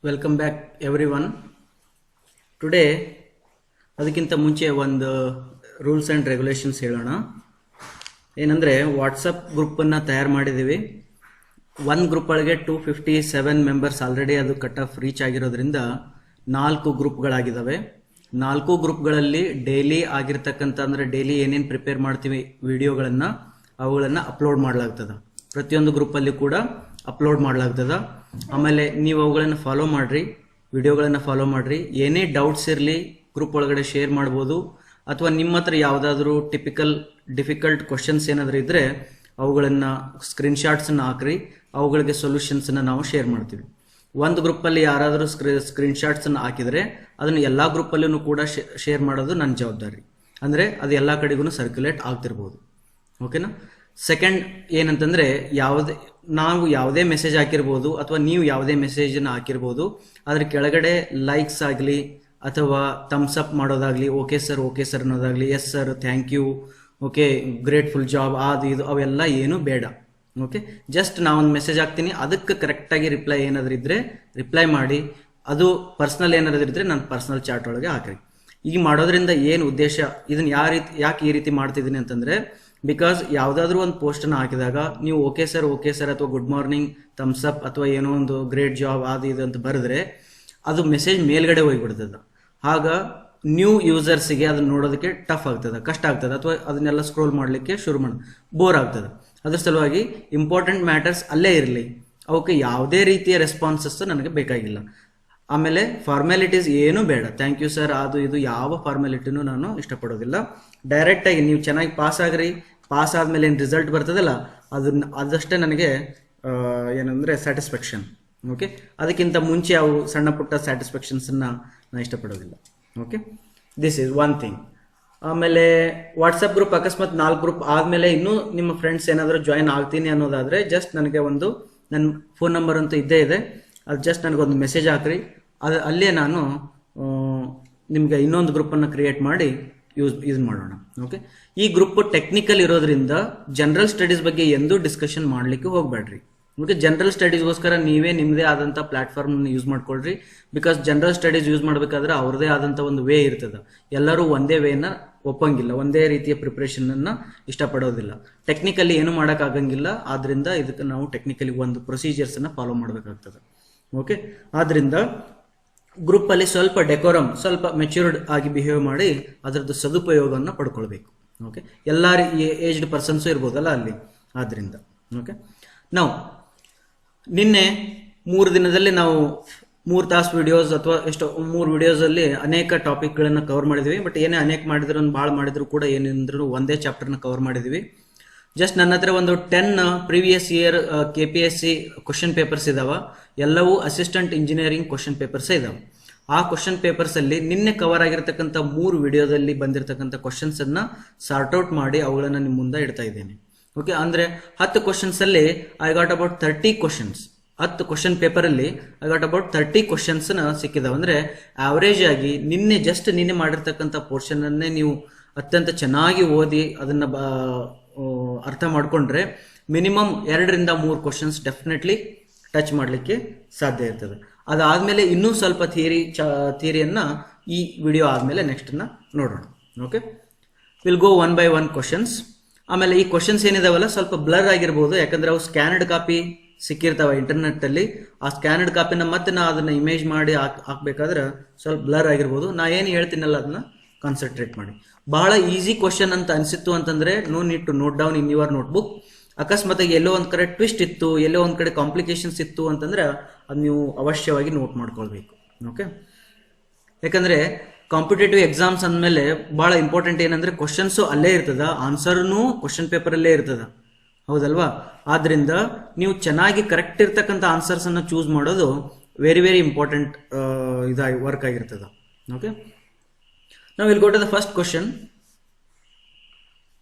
Welcome back everyone. Today ಅದಕ್ಕಿಂತ ಮುಂಚೆ ಒಂದು ರೂಲ್ಸ್ ಆ್ಯಂಡ್ ರೆಗ್ಯುಲೇಷನ್ಸ್ ಹೇಳೋಣ. ಏನಂದರೆ ವಾಟ್ಸಪ್ ಗ್ರೂಪನ್ನು ತಯಾರು ಮಾಡಿದ್ದೀವಿ. ಒಂದು ಗ್ರೂಪ್ ಒಳಗೆ 257 ಮೆಂಬರ್ಸ್ ಆಲ್ರೆಡಿ ಅದು ಕಟ್ ಆಫ್ ರೀಚ್ ಆಗಿರೋದ್ರಿಂದ 4 ಗ್ರೂಪ್ಗಳಾಗಿದ್ದಾವೆ. 4 ಗ್ರೂಪ್ಗಳಲ್ಲಿ ಡೈಲಿ ಆಗಿರ್ತಕ್ಕಂಥ ಅಂದರೆ ಡೈಲಿ ಏನೇನು ಪ್ರಿಪೇರ್ ಮಾಡ್ತೀವಿ ವಿಡಿಯೋಗಳನ್ನು ಅವುಗಳನ್ನು ಅಪ್ಲೋಡ್ ಮಾಡಲಾಗ್ತದೆ. ಪ್ರತಿಯೊಂದು ಗ್ರೂಪಲ್ಲಿ ಕೂಡ ಅಪ್ಲೋಡ್ ಮಾಡಲಾಗ್ತದೆ. ಆಮೇಲೆ ನೀವು ಅವುಗಳನ್ನು ಫಾಲೋ ಮಾಡಿರಿ, ವಿಡಿಯೋಗಳನ್ನು ಫಾಲೋ ಮಾಡಿರಿ. ಏನೇ ಡೌಟ್ಸ್ ಇರಲಿ ಗ್ರೂಪ್ ಒಳಗಡೆ ಶೇರ್ ಮಾಡ್ಬೋದು. ಅಥವಾ ನಿಮ್ಮ ಹತ್ರ ಯಾವುದಾದ್ರೂ ಡಿಫಿಕಲ್ಟ್ ಕ್ವಶನ್ಸ್ ಏನಾದರೂ ಇದ್ದರೆ ಅವುಗಳನ್ನು ಸ್ಕ್ರೀನ್ಶಾಟ್ಸನ್ನು ಹಾಕ್ರಿ, ಅವುಗಳಿಗೆ ಸೊಲ್ಯೂಷನ್ಸನ್ನು ನಾವು ಶೇರ್ ಮಾಡ್ತೀವಿ. ಒಂದು ಗ್ರೂಪಲ್ಲಿ ಯಾರಾದರೂ ಸ್ಕ್ರೀನ್ಶಾಟ್ಸನ್ನು ಹಾಕಿದರೆ ಅದನ್ನು ಎಲ್ಲ ಗ್ರೂಪಲ್ಲೂ ಕೂಡ ಶೇರ್ ಮಾಡೋದು ನನ್ನ ಜವಾಬ್ದಾರಿ. ಅಂದರೆ ಅದು ಎಲ್ಲ ಕಡೆಗೂ ಸರ್ಕ್ಯುಲೇಟ್ ಆಗ್ತಿರ್ಬೋದು. ಓಕೆನಾ. ಸೆಕೆಂಡ್ ಏನಂತಂದರೆ ನಾವು ಯಾವುದೇ ಮೆಸೇಜ್ ಹಾಕಿರ್ಬೋದು ಅಥವಾ ನೀವು ಯಾವುದೇ ಮೆಸೇಜನ್ನು ಹಾಕಿರ್ಬೋದು, ಅದ್ರ ಕೆಳಗಡೆ ಲೈಕ್ಸ್ ಆಗಲಿ ಅಥವಾ ಥಮ್ಸ್ ಅಪ್ ಮಾಡೋದಾಗಲಿ, ಓಕೆ ಸರ್ ಅನ್ನೋದಾಗಲಿ, yes sir, thank you, okay, grateful job, ಅದು ಇದು ಅವೆಲ್ಲ ಏನೂ ಬೇಡ. ಓಕೆ, ಜಸ್ಟ್ ನಾವೊಂದು ಮೆಸೇಜ್ ಹಾಕ್ತೀನಿ, ಅದಕ್ಕೆ ಕರೆಕ್ಟಾಗಿ ರಿಪ್ಲೈ ಏನಾದರೂ ಇದ್ದರೆ ರಿಪ್ಲೈ ಮಾಡಿ. ಅದು ಪರ್ಸ್ನಲ್ ಏನಾದರೂ ಇದ್ದರೆ ನನ್ನ ಪರ್ಸ್ನಲ್ ಚಾಟ್ ಒಳಗೆ ಹಾಕ್ರಿ. ಈಗ ಮಾಡೋದ್ರಿಂದ ಏನು ಉದ್ದೇಶ, ಇದನ್ನು ಯಾಕೆ ಈ ರೀತಿ ಮಾಡ್ತಿದ್ದೀನಿ ಅಂತಂದರೆ, ಬಿಕಾಸ್ ಯಾವುದಾದ್ರೂ ಒಂದು ಪೋಸ್ಟನ್ನು ಹಾಕಿದಾಗ ನೀವು ಓಕೆ ಸರ್ ಅಥವಾ ಗುಡ್ ಮಾರ್ನಿಂಗ್, ಥಮ್ಸ್ ಅಪ್ ಅಥವಾ ಏನೋ ಒಂದು ಗ್ರೇಟ್ ಜಾಬ್ ಅದು ಇದು ಅಂತ ಬರೆದ್ರೆ ಅದು ಮೆಸೇಜ್ ಮೇಲ್ಗಡೆ ಹೋಗಿಬಿಡ್ತದೆ. ಆಗ ನ್ಯೂ ಯೂಸರ್ಸಿಗೆ ಅದನ್ನ ನೋಡೋದಕ್ಕೆ ಟಫ್ ಆಗ್ತದೆ, ಕಷ್ಟ ಆಗ್ತದೆ, ಅಥವಾ ಅದನ್ನೆಲ್ಲ ಸ್ಕ್ರೋಲ್ ಮಾಡಲಿಕ್ಕೆ ಬೋರ್ ಆಗ್ತದೆ. ಅದ್ರ ಸಲುವಾಗಿ ಇಂಪಾರ್ಟೆಂಟ್ ಮ್ಯಾಟರ್ಸ್ ಅಲ್ಲೇ ಇರಲಿ, ಅವಕ್ಕೆ ಯಾವುದೇ ರೀತಿಯ ರೆಸ್ಪಾನ್ಸಸ್ ನನಗೆ ಬೇಕಾಗಿಲ್ಲ. ಆಮೇಲೆ ಫಾರ್ಮ್ಯಾಲಿಟೀಸ್ ಏನೂ ಬೇಡ, ಥ್ಯಾಂಕ್ ಯು ಸರ್ ಅದು ಇದು ಯಾವ ಫಾರ್ಮ್ಯಾಲಿಟಿನೂ ನಾನು ಇಷ್ಟಪಡೋದಿಲ್ಲ. ಡೈರೆಕ್ಟಾಗಿ ನೀವು ಚೆನ್ನಾಗಿ ಪಾಸ್ ಆಗ್ರಿ, ಪಾಸ್ ಆದಮೇಲೆ ಏನು ರಿಸಲ್ಟ್ ಬರ್ತದಲ್ಲ ಅದಷ್ಟೇ ನನಗೆ ಏನಂದರೆ ಸ್ಯಾಟಿಸ್ಫ್ಯಾಕ್ಷನ್. ಓಕೆ, ಅದಕ್ಕಿಂತ ಮುಂಚೆ ಅವು ಸಣ್ಣ ಪುಟ್ಟ ಸ್ಯಾಟಿಸ್ಫ್ಯಾಕ್ಷನ್ಸನ್ನು ನಾನು ಇಷ್ಟಪಡೋದಿಲ್ಲ. Okay, this is one thing. ಆಮೇಲೆ ವಾಟ್ಸಪ್ ಗ್ರೂಪ್ ಅಕಸ್ಮಾತ್ 4 ಗ್ರೂಪ್ ಆದಮೇಲೆ ಇನ್ನೂ ನಿಮ್ಮ ಫ್ರೆಂಡ್ಸ್ ಏನಾದರೂ ಜಾಯಿನ್ ಆಗ್ತೀನಿ ಅನ್ನೋದಾದರೆ ಜಸ್ಟ್ ನನಗೆ ನನ್ನ ಫೋನ್ ನಂಬರ್ ಅಂತೂ ಇದ್ದೇ ಇದೆ, ಅದು ಜಸ್ಟ್ ನನಗೊಂದು ಮೆಸೇಜ್ ಹಾಕ್ರಿ. ಅಲ್ಲೇ ನಾನು ನಿಮಗೆ ಇನ್ನೊಂದು ಗ್ರೂಪನ್ನು ಕ್ರಿಯೇಟ್ ಮಾಡಿ ಯೂಸ್ ಮಾಡೋಣ. ಓಕೆ, ಈ ಗ್ರೂಪ್ ಟೆಕ್ನಿಕಲ್ ಇರೋದ್ರಿಂದ ಜನರಲ್ ಸ್ಟಡೀಸ್ ಬಗ್ಗೆ ಎಂದೂ ಡಿಸ್ಕಷನ್ ಮಾಡಲಿಕ್ಕೆ ಹೋಗಬೇಡ್ರಿ. ಓಕೆ, ಜನರಲ್ ಸ್ಟಡೀಸ್ಗೋಸ್ಕರ ನೀವೇ ನಿಮ್ಮದೇ ಆದಂಥ ಪ್ಲಾಟ್ಫಾರ್ಮ್ನ ಯೂಸ್ ಮಾಡ್ಕೊಳ್ರಿ. ಬಿಕಾಸ್ ಜನರಲ್ ಸ್ಟಡೀಸ್ ಯೂಸ್ ಮಾಡಬೇಕಾದ್ರೆ ಅವ್ರದ್ದೇ ಆದಂಥ ಒಂದು ವೇ ಇರ್ತದೆ. ಎಲ್ಲರೂ ಒಂದೇ ವೇನ ಒಪ್ಪಂಗಿಲ್ಲ, ಒಂದೇ ರೀತಿಯ ಪ್ರಿಪ್ರೇಷನನ್ನು ಇಷ್ಟಪಡೋದಿಲ್ಲ. ಟೆಕ್ನಿಕಲಿ ಏನು ಮಾಡೋಕ್ಕಾಗಂಗಿಲ್ಲ. ಆದ್ದರಿಂದ ಇದಕ್ಕೆ ನಾವು ಟೆಕ್ನಿಕಲಿ ಒಂದು ಪ್ರೊಸೀಜರ್ಸನ್ನು ಫಾಲೋ ಮಾಡಬೇಕಾಗ್ತದೆ. ಓಕೆ, ಆದ್ದರಿಂದ ಗ್ರೂಪಲ್ಲಿ ಸ್ವಲ್ಪ ಡೆಕೋರಮ್, ಸ್ವಲ್ಪ ಮೆಚ್ಯೂರ್ಡ್ ಆಗಿ ಬಿಹೇವ್ ಮಾಡಿ ಅದರದ್ದು ಸದುಪಯೋಗವನ್ನು ಪಡ್ಕೊಳ್ಬೇಕು. ಓಕೆ, ಎಲ್ಲ ಏಜ್ಡ್ ಪರ್ಸನ್ಸು ಇರ್ಬೋದಲ್ಲ ಅಲ್ಲಿ, ಆದ್ದರಿಂದ. ಓಕೆ, ನಾವು ನಿನ್ನೆ 3 ದಿನದಲ್ಲಿ ನಾವು 3 ತಾಸು ವಿಡಿಯೋಸ್ ಅಥವಾ 3 ವಿಡಿಯೋಸಲ್ಲಿ ಅನೇಕ ಟಾಪಿಕ್ಗಳನ್ನು ಕವರ್ ಮಾಡಿದ್ವಿ. ಬಟ್ ಏನೇ ಅನೇಕ ಮಾಡಿದ್ರು ಭಾಳ ಮಾಡಿದ್ರು ಕೂಡ ಏನೇಂದ್ರೂ ಒಂದೇ ಚಾಪ್ಟರ್ನ ಕವರ್ ಮಾಡಿದ್ವಿ. ಜಸ್ಟ್ ನನ್ನ ಹತ್ರ ಒಂದು 10 previous year KPSC question papers ಇದಾವೆ. ಎಲ್ಲವೂ ಅಸಿಸ್ಟೆಂಟ್ ಇಂಜಿನಿಯರಿಂಗ್ ಕ್ವಶನ್ ಪೇಪರ್ಸೇ ಇದಾವೆ. ಆ ಕ್ವಶನ್ ಪೇಪರ್ಸಲ್ಲಿ ನಿನ್ನೆ ಕವರ್ ಆಗಿರ್ತಕ್ಕಂಥ 3 ವಿಡಿಯೋದಲ್ಲಿ ಬಂದಿರತಕ್ಕಂಥ ಕ್ವಶನ್ಸನ್ನು ಸಾರ್ಟ್ಔಟ್ ಮಾಡಿ ಅವುಗಳನ್ನು ನಿಮ್ಮ ಮುಂದೆ ಇಡ್ತಾ ಇದ್ದೇನೆ. ಓಕೆ, ಅಂದರೆ 10 ಕ್ವಶನ್ಸಲ್ಲಿ I got about 30 questions. 10 question ಪೇಪರಲ್ಲಿ ಐ ಗಾಟ್ ಅಬೌಟ್ 30 ಕ್ವಶನ್ಸ್ನ ಸಿಕ್ಕಿದಾವೆ. ಅಂದರೆ ಆವ್ರೇಜ್ ಆಗಿ ನಿನ್ನೆ ಮಾಡಿರ್ತಕ್ಕಂಥ ಪೋರ್ಷನನ್ನೇ ನೀವು ಅತ್ಯಂತ ಚೆನ್ನಾಗಿ ಓದಿ ಅದನ್ನು ಅರ್ಥ ಮಾಡಿಕೊಂಡ್ರೆ ಮಿನಿಮಮ್ 2 ರಿಂದ 3 ಕ್ವಶನ್ಸ್ ಡೆಫಿನೆಟ್ಲಿ ಟಚ್ ಮಾಡಲಿಕ್ಕೆ ಸಾಧ್ಯ ಇರ್ತದೆ. ಅದಾದಮೇಲೆ ಇನ್ನೂ ಸ್ವಲ್ಪ ಥಿಯರಿಯನ್ನು ಈ ವಿಡಿಯೋ ಆದಮೇಲೆ ನೆಕ್ಸ್ಟನ್ನು ನೋಡೋಣ. Okay, will go 1 by 1 questions. ಆಮೇಲೆ ಈ ಕ್ವಶನ್ಸ್ ಏನಿದಾವಲ್ಲ ಸ್ವಲ್ಪ ಬ್ಲರ್ ಆಗಿರ್ಬೋದು, ಯಾಕಂದರೆ ಅವು ಸ್ಕ್ಯಾನ್ಡ್ ಕಾಪಿ ಸಿಕ್ಕಿರ್ತಾವೆ ಇಂಟರ್ನೆಟ್ಟಲ್ಲಿ. ಆ ಸ್ಕ್ಯಾನ್ಡ್ ಕಾಪಿನ ಮತ್ತೆ ನಾ ಅದನ್ನು ಇಮೇಜ್ ಮಾಡಿ ಹಾಕಬೇಕಾದ್ರೆ ಸ್ವಲ್ಪ ಬ್ಲರ್ ಆಗಿರ್ಬೋದು. ನಾ ಏನು ಹೇಳ್ತೀನಲ್ಲ ಅದನ್ನ ಕಾನ್ಸಂಟ್ರೇಟ್ ಮಾಡಿ. ಬಹಳ ಈಸಿ ಕ್ವಶನ್ ಅಂತ ಅನಿಸಿತ್ತು ಅಂತಂದರೆ no need to note down in your notebook. ಅಕಸ್ಮಾತಾಗಿ ಎಲ್ಲೋ ಒಂದು ಕಡೆ ಟ್ವಿಸ್ಟ್ ಇತ್ತು, ಎಲ್ಲೋ ಒಂದು ಕಡೆ ಕಾಂಪ್ಲಿಕೇಶನ್ಸ್ ಇತ್ತು ಅಂತಂದರೆ ಅದು ನೀವು ಅವಶ್ಯವಾಗಿ ನೋಟ್ ಮಾಡ್ಕೊಳ್ಬೇಕು. ಓಕೆ, ಯಾಕಂದರೆ ಕಾಂಪಿಟೇಟಿವ್ ಎಕ್ಸಾಮ್ಸ್ ಅಂದಮೇಲೆ ಭಾಳ ಇಂಪಾರ್ಟೆಂಟ್ ಏನಂದರೆ ಕ್ವಶನ್ಸು ಅಲ್ಲೇ ಇರ್ತದ, ಆನ್ಸರ್ನೂ ಕ್ವಶನ್ ಪೇಪರಲ್ಲೇ ಇರ್ತದ, ಹೌದಲ್ವಾ? ಆದ್ದರಿಂದ ನೀವು ಚೆನ್ನಾಗಿ ಕರೆಕ್ಟ್ ಇರ್ತಕ್ಕಂಥ ಆನ್ಸರ್ಸನ್ನು ಚೂಸ್ ಮಾಡೋದು ವೆರಿ ವೆರಿ ಇಂಪಾರ್ಟೆಂಟ್ ವರ್ಕ್ ಆಗಿರ್ತದೆ. Okay, now we'll go to the first question.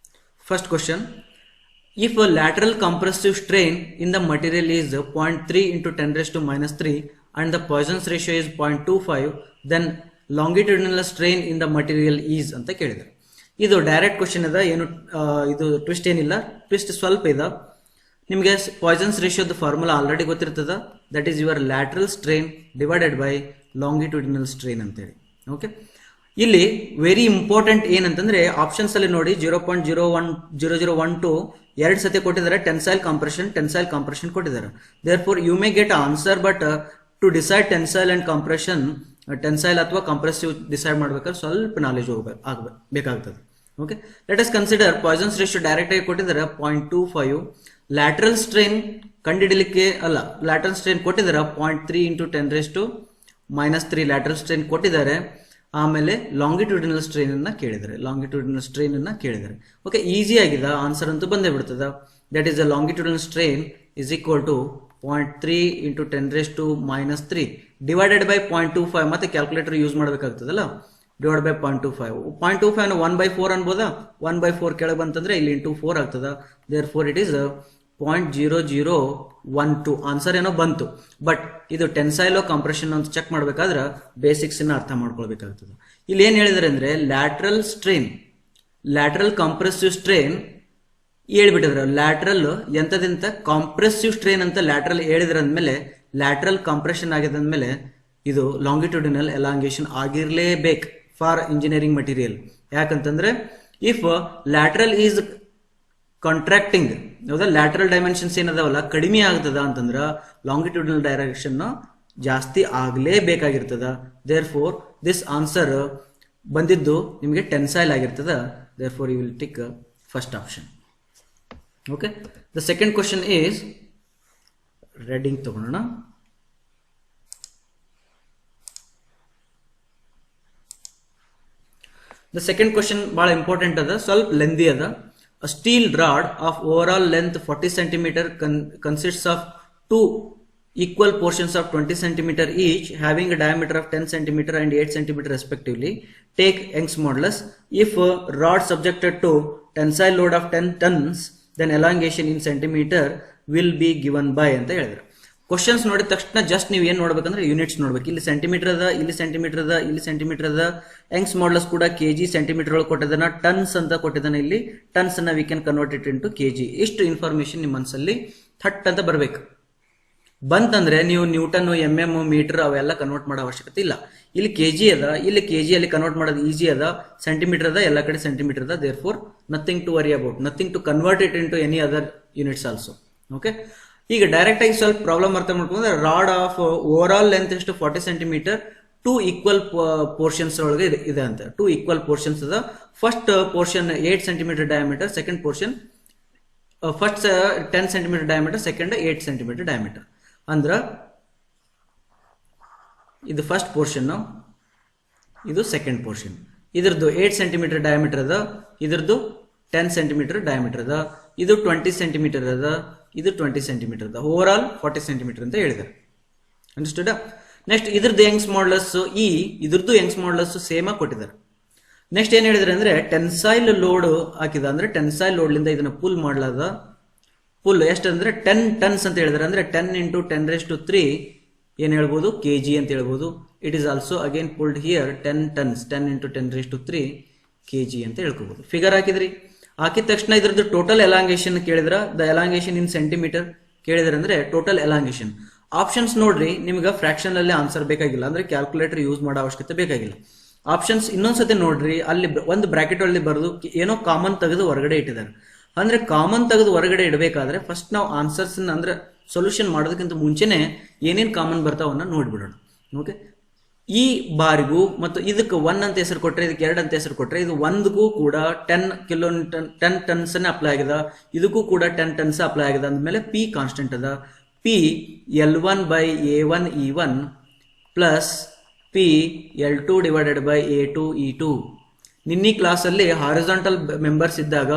If a lateral compressive strain in the material is 0.3 into 10⁻³ and the Poisson's ratio is 0.25, then longitudinal strain in the material is ಅಂತ ಕೇಳಿದ್ದಾರೆ. ಇದು direct question ಇದೆ, ಏನು ಇದು twist ಏನಿಲ್ಲ, twist ಸ್ವಲ್ಪ ಇದೆ. ನಿಮಗೆ ಪಾಯ್ಸನ್ಸ್ ರೇಷಿಯೋದ ಫಾರ್ಮುಲಾ ಆಲ್ರೆಡಿ ಗೊತ್ತಿರ್ತದ, that is your lateral strain divided by longitudinal strain ಅಂತೇಳಿ. ಓಕೆ, ಇಲ್ಲಿ ವೆರಿ ಇಂಪಾರ್ಟೆಂಟ್ ಏನಂತಂದ್ರೆ ಆಪ್ಷನ್ಸ್ ಅಲ್ಲಿ ನೋಡಿ 0.0012 ಎರಡು ಸತಿ ಕೊಟ್ಟಿದ್ದಾರೆ, ಟೆನ್ಸೈಲ್ ಕಂಪ್ರೆಷನ್ ಕೊಟ್ಟಿದ್ದಾರೆ. Therefore you may get answer, but to decide tensile and compression, tensile ಅಥವಾ ಕಂಪ್ರೆಸಿವ್ ಡಿಸೈಡ್ ಮಾಡ್ಬೇಕಾದ್ರೆ ಸ್ವಲ್ಪ ನಾಲೆಜ್ ಬೇಕಾಗ್ತದೆ. Okay, let us consider Poisson's ratio direct ಆಗಿ ಕೊಟ್ಟಿದ್ದಾರೆ 0.25. ಲ್ಯಾಟ್ರಲ್ ಸ್ಟ್ರೈನ್ ಕಂಡುಹಿಡಲಿಕ್ಕೆ ಅಲ್ಲ, ಲ್ಯಾಟ್ರಲ್ ಸ್ಟ್ರೈನ್ ಕೊಟ್ಟಿದ್ದಾರೆ 0.3 × 10⁻³ ಲ್ಯಾಟ್ರಲ್ ಸ್ಟ್ರೈನ್ ಕೊಟ್ಟಿದ್ದಾರೆ. ಆಮೇಲೆ ಲಾಂಗಿಟ್ಯೂಡಿನಲ್ ಸ್ಟ್ರೈನ್ ಅನ್ನ ಕೇಳಿದ್ದಾರೆ. ಓಕೆ, ಈಸಿ ಆಗಿದೆ, ಆನ್ಸರ್ ಅಂತೂ ಬಂದೇ ಬಿಡ್ತದ. That is uh longitudinal strain is equal to 0.3 × 10⁻³ divided by 0.25. ಮತ್ತೆ ಕ್ಯಾಲ್ಕುಲೇಟರ್ ಯೂಸ್ ಮಾಡಬೇಕಾಗ್ತದಲ್ಲ, ಡಿವೈಡ್ ಬೈ 0.25. 0.25 1/4 ಅನ್ಬೋದಾ, 1/4 ಕೆಳಗೆ ಬಂತಂದ್ರೆ ಇಲ್ಲಿ ಇಂಟು 4 ಆಗ್ತದ. Therefore it is 0.0012. Answer ಏನೋ ಬಂತು, ಬಟ್ ಇದು ಟೆನ್ಸೈಲೋ ಕಂಪ್ರೆಷನ್ ಅಂತ ಚೆಕ್ ಮಾಡ್ಬೇಕಾದ್ರೆ ಬೇಸಿಕ್ಸ್ ಅನ್ನ ಅರ್ಥ ಮಾಡ್ಕೊಳ್ಬೇಕಾಗ್ತದೆ. ಇಲ್ಲಿ ಏನ್ ಹೇಳಿದಾರೆ ಅಂದ್ರೆ ಲ್ಯಾಟ್ರಲ್ ಕಂಪ್ರೆಸಿವ್ ಸ್ಟ್ರೈನ್ ಹೇಳ್ಬಿಟ್ಟಿದ್ರು. ಲ್ಯಾಟ್ರಲ್ ಎಂತದಿಂತ ಕಾಂಪ್ರೆಸಿವ್ ಸ್ಟ್ರೈನ್ ಅಂತ ಲ್ಯಾಟ್ರಲ್ ಹೇಳಿದ್ರ ಅಂದ್ಮೇಲೆ ಲ್ಯಾಟ್ರಲ್ ಕಂಪ್ರೆಷನ್ ಆಗಿದೆ ಅಂದ್ಮೇಲೆ ಇದು ಲಾಂಗಿಟ್ಯೂಡಿನಲ್ ಎಲಾಂಗೇಷನ್ ಆಗಿರ್ಲೇಬೇಕು ಫಾರ್ ಇಂಜಿನಿಯರಿಂಗ್ ಮಟೀರಿಯಲ್. ಯಾಕಂತಂದ್ರೆ ಇಫ್ ಲ್ಯಾಟ್ರಲ್ ಈಸ್ ಕಾಂಟ್ರಾಕ್ಟಿಂಗ್, ಹೌದಾ, ಲ್ಯಾಟ್ರಲ್ ಡೈಮೆನ್ಷನ್ಸ್ ಏನದಾವಲ್ಲ ಕಡಿಮೆ ಆಗ್ತದ ಅಂತಂದ್ರ ಲಾಂಗಿಟ್ಯೂಡಿನಲ್ ಡೈರೆಕ್ಷನ್ ಜಾಸ್ತಿ ಆಗ್ಲೇಬೇಕಾಗಿರ್ತದ. ದೇರ್ ಫೋರ್ ದಿಸ್ ಆನ್ಸರ್ ಬಂದಿದ್ದು ನಿಮಗೆ ಟೆನ್ಸೈಲ್ ಆಗಿರ್ತದ. Therefore you will tick first option. Okay, the second question is reading ತಗೊಳ್ಳೋಣ. ದ ಸೆಕೆಂಡ್ ಕ್ವಶನ್ ಬಹಳ ಇಂಪಾರ್ಟೆಂಟ್ ಅದ, ಸ್ವಲ್ಪ ಲೆಂದಿ ಅದ. A steel rod of overall length 40 cm consists of two equal portions of 20 cm each, having a diameter of 10 cm and 8 cm respectively. Take Young's modulus. If a rod subjected to tensile load of 10 tons, then elongation in centimeter will be given by ಅಂತ ಹೇಳಿದ್ರು. Questions ನೋಡಿದ ತಕ್ಷಣ just ನೀವು ಏನ್ ನೋಡ್ಬೇಕಂದ್ರೆ units ನೋಡ್ಬೇಕು. ಇಲ್ಲಿ centimetre ಅದ, ಇಲ್ಲಿ ಸೆಂಟಿಮೀಟರ್ ಅದ, ಇಲ್ಲಿ ಸೆಂಟಿಮೀಟರ್ ಅದ. ಯಂಗ್ಸ್ ಮಾಡ್ಲಸ್ ಕೂಡ ಕೆಜಿ ಸೆಂಟಿಮೀಟರ್ ಒಳಗೆ ಕೊಟ್ಟಿದ್ದಾನ, ಟನ್ಸ್ ಅಂತ ಕೊಟ್ಟಿದ್ದಾನೆ. ಇಲ್ಲಿ ಟನ್ಸ್ ಅನ್ನ we can convert it into KG. ಇಷ್ಟು ಇನ್ಫಾರ್ಮೇಶನ್ ನಿಮ್ಮ ಮನಸ್ಸಲ್ಲಿ ಥಟ್ ಅಂತ ಬರ್ಬೇಕು. ಬಂತಂದ್ರೆ ನೀವು ನ್ಯೂಟನ್, MM, ಮೀಟರ್ ಅವೆಲ್ಲ ಕನ್ವರ್ಟ್ ಮಾಡೋ ಅವಶ್ಯಕತೆ ಇಲ್ಲ. ಇಲ್ಲಿ ಕೆಜಿ ಅದ, ಇಲ್ಲಿ ಕೆಜಿ ಅಲ್ಲಿ ಕನ್ವರ್ಟ್ ಮಾಡೋದು ಈಜಿ ಅದ. ಸೆಂಟಿಮೀಟರ್ ಅದ, ಎಲ್ಲ ಕಡೆ ಸೆಂಟಿಮೀಟರ್ ಅದ. Therefore nothing to worry about, nothing to convert it into any other units also. Okay, ಈಗ ಡೈರೆಕ್ಟ್ ಆಗಿ ಸ್ವಲ್ಪ ಪ್ರಾಬ್ಲಮ್ ಅರ್ಥ ಮಾಡ್ಕೊಂಡ್ರೆ rod of overall length ಎಷ್ಟು 40 ಸೆಂಟಿಮೀಟರ್, 2 ಈಕ್ವಲ್ ಪೋರ್ಷನ್ಸ್ ಒಳಗೆ ಇದೆ ಅಂತ. 2 ಈಕ್ವಲ್ ಪೋರ್ಷನ್ಸ್ ಅದ. First portion 8 centimetre diameter, second portion first 10 centimetre diameter, second 8 centimetre diameter. ಅಂದ್ರ ಇದು ಫಸ್ಟ್ ಪೋರ್ಷನ್, ಇದು ಸೆಕೆಂಡ್ ಪೋರ್ಷನ್. ಇದ್ರದ್ದು 8 ಸೆಂಟಿಮೀಟರ್ ಡಯಾಮೀಟರ್ ಅದ, ಇದ್ರದ್ದು 10 ಸೆಂಟಿಮೀಟರ್ ಡಯಾಮೀಟರ್ ಅದ. ಇದು 20 ಸೆಂಟಿಮೀಟರ್ ಅದ, ಇದು 20 ಸೆಂಟಿಮೀಟರ್ ಅದ. ಓವರ್ ಆಲ್ 40 ಸೆಂಟಿಮೀಟರ್ ಅಂತ ಹೇಳಿದ್ದಾರೆ. ಅಂಡರ್ಸ್ಟುಡ್? ನೆಕ್ಸ್ಟ್ ಇದ್ರದ್ದು ಯಂಗ್ಸ್ ಮಾಡ್ಯುಲಸ್ ಇದ್ರದ್ದು ಯಂಗ್ಸ್ ಮಾಡ್ಯುಲಸ್ ಸೇಮ್ ಆಗಿ ಕೊಟ್ಟಿದ್ದಾರೆ. ನೆಕ್ಸ್ಟ್ ಏನ್ ಹೇಳಿದ್ರೆ ಅಂದ್ರೆ ಟೆನ್ಸೈಲ್ ಲೋಡ್ ಹಾಕಿದ, ಅಂದ್ರೆ ಟೆನ್ಸೈಲ್ ಲೋಡ್ ಲಿಂದ ಇದನ್ನ ಪುಲ್ ಮಾಡ್ಲಾದ. ಪುಲ್ ಎಷ್ಟಂದ್ರೆ 10 ಟನ್ಸ್ ಅಂತ ಹೇಳಿದಾರೆ. ಅಂದ್ರೆ 10 × 10⁻³ ಏನ್ ಹೇಳ್ಬೋದು, ಕೆಜಿ ಅಂತ ಹೇಳ್ಬೋದು. It is also again pulled here 10 tons, 10 × 10⁻³ KG ಅಂತ ಹೇಳ್ಕೋಬಹುದು. ಫಿಗರ್ ಹಾಕಿದ್ರಿ, ಹಾಕಿದ ತಕ್ಷಣ ಇದ್ರದ್ದು ಟೋಟಲ್ ಎಲಾಂಗೇಷನ್ ಕೇಳಿದ್ರ, ದ ಎಲಾಂಗೇಷನ್ ಇನ್ ಸೆಂಟಿಮೀಟರ್ ಕೇಳಿದ್ರ ಅಂದ್ರೆ ಟೋಟಲ್ ಎಲಾಂಗೇಷನ್. ಆಪ್ಷನ್ಸ್ ನೋಡ್ರಿ, ನಿಮ್ಗೆ ಫ್ರಾಕ್ಷನ್ ಅಲ್ಲಿ ಆನ್ಸರ್ ಬೇಕಾಗಿಲ್ಲ, ಅಂದ್ರೆ ಕ್ಯಾಲ್ಕುಲೇಟರ್ ಯೂಸ್ ಮಾಡೋ ಅವಶ್ಯಕತೆ ಬೇಕಾಗಿಲ್ಲ. ಆಪ್ಷನ್ಸ್ ಇನ್ನೊಂದ್ಸತಿ ನೋಡ್ರಿ, ಅಲ್ಲಿ ಒಂದು ಬ್ರಾಕೆಟ್ ಅಲ್ಲಿ ಬರೆದು ಏನೋ ಕಾಮನ್ ತೆಗೆದು ಹೊರಗಡೆ ಇಟ್ಟಿದ್ದಾರೆ. ಅಂದ್ರೆ ಕಾಮನ್ ತೆಗೆದು ಹೊರಗಡೆ ಇಡಬೇಕಾದ್ರೆ ಫಸ್ಟ್ ನಾವು ಆನ್ಸರ್ಸ್ ಅಂದ್ರೆ ಸೊಲ್ಯೂಷನ್ ಮಾಡೋದಕ್ಕಿಂತ ಮುಂಚೆನೆ ಏನೇನ್ ಕಾಮನ್ ಬರ್ತಾವನ್ನ ನೋಡ್ಬಿಡೋಣ. ಓಕೆ, ಈ ಬಾರಿಗೂ ಮತ್ತು ಇದಕ್ಕೆ 1 ಅಂತ ಹೆಸರು ಕೊಟ್ರೆ, ಇದಕ್ಕೆ 2 ಅಂತ ಹೆಸರು ಕೊಟ್ರೆ, ಇದು ಒಂದಕ್ಕೂ ಕೂಡ 10 ಟನ್ಸ್ ಅಪ್ಲೈ ಆಗಿದೆ, ಇದಕ್ಕೂ ಕೂಡ 10 ಟನ್ಸ್ ಅಪ್ಲೈ ಆಗಿದೆ. ಅಂದ್ಮೇಲೆ ಪಿ ಕಾನ್ಸ್ಟೆಂಟ್ ಅದ. P L1/A1E1 plus P L2 divided by A2E2. ನಿನ್ನೆ ಕ್ಲಾಸಲ್ಲಿ ಹಾರಿಜಾಂಟಲ್ ಮೆಂಬರ್ಸ್ ಇದ್ದಾಗ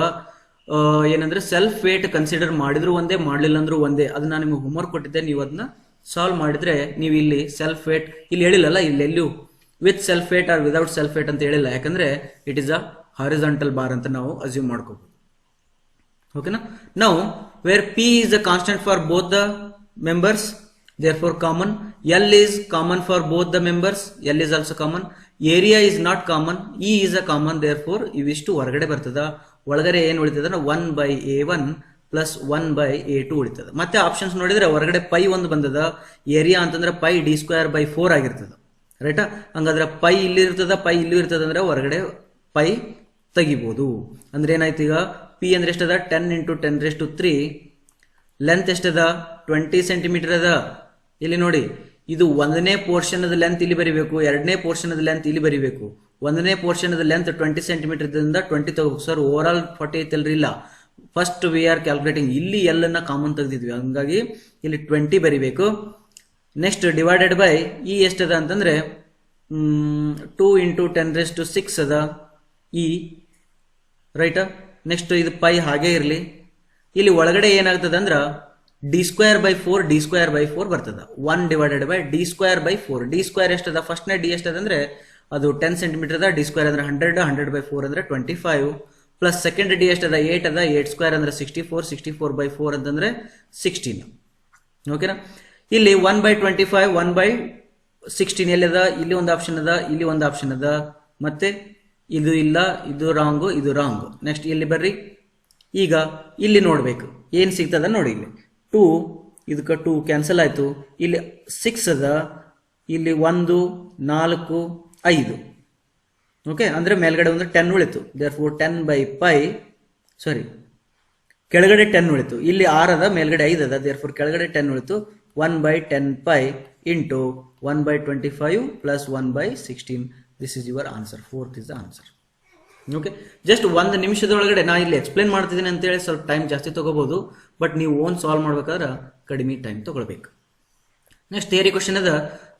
ಏನಂದ್ರೆ ಸೆಲ್ಫ್ ವೇಟ್ ಕನ್ಸಿಡರ್ ಮಾಡಿದ್ರು ಒಂದೇ, ಮಾಡಲಿಲ್ಲ ಅಂದ್ರೂ ಒಂದೇ. ಅದನ್ನ ನಿಮಗೆ ಹೋಮ್ವರ್ಕ್ ಕೊಟ್ಟಿದ್ದೆ, ನೀವು ಅದನ್ನ ಸಾಲ್ವ್ ಮಾಡಿದ್ರೆ ನೀವು ಇಲ್ಲಿ ಸೆಲ್ಫ್ ವೇಟ್ ಇಲ್ಲಿ ಹೇಳಿಲ್ಲಲ್ಲ, ಇಲ್ಲಿ ಎಲ್ಲೂ with self weight or without self weight ಅಂತ ಹೇಳಿಲ್ಲ. ಯಾಕಂದ್ರೆ it is a horizontal bar ಅಂತ ನಾವು ಅಸ್ಯೂಮ್ ಮಾಡ್ಕೋಬಹುದು. ಓಕೆನಾ? ನಾವು where P is a constant for both the members, therefore common. L is common for both the members, L is also common. Area is not common, E is a common, therefore ಇವಿಷ್ಟು ಹೊರಗಡೆ ಬರ್ತದ. ಒಳಗಡೆ ಏನು ಉಳಿತದ 1/A1 plus 1/A2 ಉಳಿತದೆ. ಮತ್ತೆ options ನೋಡಿದ್ರೆ ಹೊರಗಡೆ ಪೈ ಒಂದು ಬಂದದ, ಏರಿಯಾ ಅಂತಂದ್ರೆ ಪೈ d²/4 ಆಗಿರ್ತದೆ, ರೈಟಾ. ಹಂಗಾದ್ರೆ ಪೈ ಇಲ್ಲಿ ಇರ್ತದ, ಪೈ ಇಲ್ಲಿ ಇರ್ತದ ಅಂದ್ರೆ ಹೊರಗಡೆ ಪೈ ತೆಗಿಬಹುದು. ಅಂದ್ರೆ ಏನಾಯ್ತು, ಈಗ ಪಿ ಅಂದ್ರೆ ಎಷ್ಟದ 10 × 10⁻³ ಲೆಂತ್ ಎಷ್ಟದ 20 ಸೆಂಟಿಮೀಟರ್ ಅದ. ಇಲ್ಲಿ ನೋಡಿ, ಇದು ಒಂದನೇ ಪೋರ್ಷನ್ ಲೆಂತ್ ಇಲ್ಲಿ ಬರಿಬೇಕು, ಎರಡನೇ ಪೋರ್ಷನ್ ಲೆಂತ್ ಇಲ್ಲಿ ಬರಿಬೇಕು. ಒಂದನೇ ಪೋರ್ಷನ್ ಲೆಂತ್ 20 ಸೆಂಟಿಮೀಟರ್ ಇದ್ರಿಂದ 20 ತಗೋಬೇಕು ಸರ್. ಓವರ್ ಆಲ್ 40 ಐತಲ್ರಿ, ಇಲ್ಲ. ಫಸ್ಟ್ ವಿ ಆರ್ ಕ್ಯಾಲ್ಕುಲೇಟಿಂಗ್, ಇಲ್ಲಿ ಎಲ್ ಅನ್ನ ಕಾಮನ್ ತೆಗೆದಿದ್ವಿ, ಹಂಗಾಗಿ ಇಲ್ಲಿ 20 ಬರಿಬೇಕು. ನೆಕ್ಸ್ಟ್ ಡಿವೈಡೆಡ್ ಬೈ ಇ ಎಷ್ಟದ ಅಂತಂದ್ರೆ 2 × 10⁻6 ಅದ ಇ, ರೈಟಾ. ನೆಕ್ಸ್ಟ್ ಇದು ಪೈ ಹಾಗೆ ಇರಲಿ. ಇಲ್ಲಿ ಒಳಗಡೆ ಏನಾಗ್ತದೆ ಅಂದ್ರ d²/4 ಬರ್ತದ. 1/d²/4. d² ಎಷ್ಟದ, ಫಸ್ಟ್ನೇ ಡಿ ಎಷ್ಟದ ಅಂದ್ರೆ ಅದು 10 ಸೆಂಟಿಮೀಟರ್ ಅದ, d² ಅಂದ್ರೆ 100, 100/4 ಅಂದ್ರೆ 25, ಪ್ಲಸ್ ಸೆಕೆಂಡ್ ಡಿ ಎಷ್ಟದ 8 ಅದ, 8² ಅಂದ್ರೆ 64, 64/4 ಅಂತಂದ್ರೆ 16. ಓಕೆನಾ. ಇಲ್ಲಿ 1/25, 1/16 ಎಲ್ಲಿದ, ಇಲ್ಲಿ ಒಂದು ಆಪ್ಷನ್ ಅದ, ಇಲ್ಲಿ ಒಂದು ಆಪ್ಷನ್ ಅದ, ಮತ್ತೆ ಇದು ಇಲ್ಲ, ಇದು ರಾಂಗು, ಇದು ರಾಂಗು. ನೆಕ್ಸ್ಟ್ ಇಲ್ಲಿ ಬರ್ರಿ. ಈಗ ಇಲ್ಲಿ ನೋಡ್ಬೇಕು ಏನ್ ಸಿಗ್ತದ ನೋಡಿ. ಇಲ್ಲಿ 2 ಇದಕ್ಕೆ 2 ಕ್ಯಾನ್ಸಲ್ ಆಯ್ತು. ಇಲ್ಲಿ 6 ಅದ, ಇಲ್ಲಿ 1, 4, 5. ಓಕೆ, ಅಂದ್ರೆ ಮೇಲ್ಗಡೆ ಒಂದು 10 ಉಳಿತು. ದೇರ್ಫೋರ್ 10/π, ಸಾರಿ ಕೆಳಗಡೆ 10 ಉಳಿತು. ಇಲ್ಲಿ 6 ಅದ, ಮೇಲ್ಗಡೆ 5 ಅದ, ದೇರ್ಫೋರ್ ಕೆಳಗಡೆ 10 ಉಳಿತು. 1/10π into 1/25 plus 1/16. This is your answer. 4th is the answer. Okay, just 1 ನಿಮಿಷದೊಳಗಡೆ ನಾ ಇಲ್ಲಿ ಎಕ್ಸ್ಪ್ಲೇನ್ ಮಾಡ್ತಿದ್ದೀನಿ ಅಂತೇಳಿ ಸ್ವಲ್ಪ ಟೈಮ್ ಜಾಸ್ತಿ ತಗೋಬಹುದು, ಬಟ್ ನೀವು ಓನ್ ಸಾಲ್ವ್ ಮಾಡ್ಬೇಕಾದ್ರೆ ಕಡಿಮೆ ಟೈಮ್ ತಗೊಳ್ಬೇಕು. ನೆಕ್ಸ್ಟ್ ಥಿಯರಿ ಕ್ವಶನ್ ಅದ,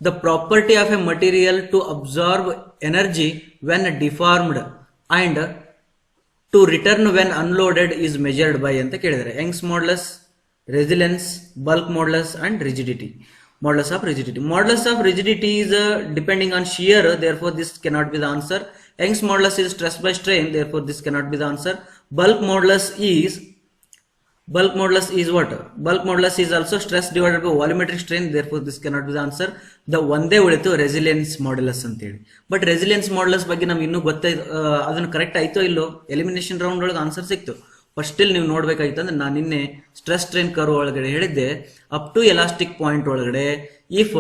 the property of a material to absorb energy when deformed and to return when unloaded is measured by ಅಂತ ಕೇಳಿದರೆ. Young's modulus, resilience, bulk modulus and rigidity. Modulus of rigidity. Modulus of rigidity is depending on shear, therefore this cannot be the answer. Young's modulus is stress by strain, therefore this cannot be the answer. Bulk modulus is what? Bulk modulus is also stress divided by volumetric strain, therefore this cannot be the answer. The ಒಂದೇ ಉಳಿತು resilience modulus ಅಂತೇಳಿ. But resilience modulus ಬಗ್ಗೆ ನಮ್ಗೆ ಇನ್ನೂ ಗೊತ್ತಾಯ್ತು, ಅದನ್ನು correct ಆಯ್ತೋ ಇಲ್ಲೋ, elimination round ಒಳಗೆ ಆನ್ಸರ್ ಸಿಕ್ತು. ಬಟ್ ಸ್ಟಿಲ್ ನೀವು ನೋಡ್ಬೇಕಾಯ್ತು ಅಂದ್ರೆ ನಾನು ನಿನ್ನೆ ಸ್ಟ್ರೆಸ್ ಸ್ಟ್ರೈನ್ ಕರ್ವ್ ಒಳಗಡೆ ಹೇಳಿದ್ದೆ, ಅಪ್ ಟು ಎಲಾಸ್ಟಿಕ್ ಪಾಯಿಂಟ್ ಒಳಗಡೆ ಇಫ್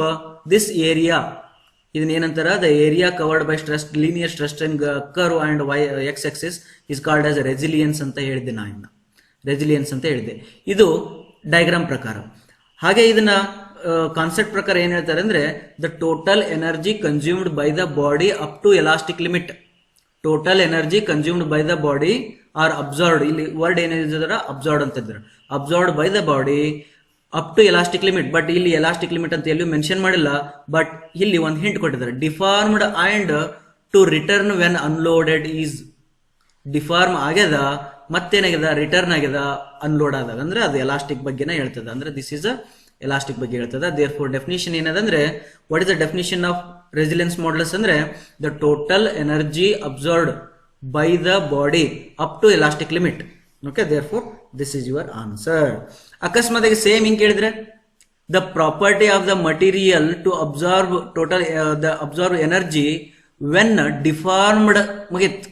ದಿಸ್ ಏರಿಯಾ, ಇದನ್ನ ಏನಂತಾರ, the area covered by stress linear stress strain curve and X Axis is called as resilience ಅಂತ ಹೇಳಿದ್ದೆ. ನಾನು ರೆಸಿಲಿಯನ್ಸ್ ಅಂತ ಹೇಳಿದ್ದೆ, ಇದು ಡಯಾಗ್ರಾಮ್ ಪ್ರಕಾರ. ಹಾಗೆ ಇದನ್ನ ಕಾನ್ಸೆಪ್ಟ್ ಪ್ರಕಾರ ಏನ್ ಹೇಳ್ತಾರೆ ಅಂದ್ರೆ, the total energy consumed by the body up to elastic limit. Total energy consumed by the body or absorbed, ಇಲ್ಲಿ ವರ್ಡ್ ಏನಿದ್ರ ಅಬ್ಸಾರ್ಡ್ ಅಂತ ಇದ್ರ, absorbed by the body up to elastic limit. But ಇಲ್ಲಿ elastic limit ಅಂತ ಎಲ್ಲೂ mention ಮಾಡಿಲ್ಲ, but ಇಲ್ಲಿ ಒಂದು ಹಿಂಟ್ ಕೊಟ್ಟಿದ್ದಾರೆ, deformed and to return when unloaded is. Deform ಆಗ್ಯದ, ಮತ್ತೇನಾಗ್ಯದ, ರಿಟರ್ನ್ ಆಗ್ಯದ ಅನ್ಲೋಡ್ ಆದಾಗ, ಅಂದ್ರೆ ಅದು ಎಲಾಸ್ಟಿಕ್ ಬಗ್ಗೆನೇ ಹೇಳ್ತದ, ಅಂದ್ರೆ ದಿಸ್ ಇಸ್ ಅ ಎಲಾಸ್ಟಿಕ್ ಬಗ್ಗೆ ಹೇಳ್ತದ. ದೇರ್ ಫೋರ್ ಡೆಫಿನಿಷನ್ ಏನದಂದ್ರೆ, what is the definition of resilience modulus ಅಂದ್ರೆ, the total energy absorbed by the body up to elastic limit. Okay, therefore this is your answer. ಅಕಸ್ಮಾತ್ same ಹಿಂಗ್ ಕೇಳಿದ್ರೆ, the property of the material to absorb total the absorb energy when deformed ಮುಗಿತ್,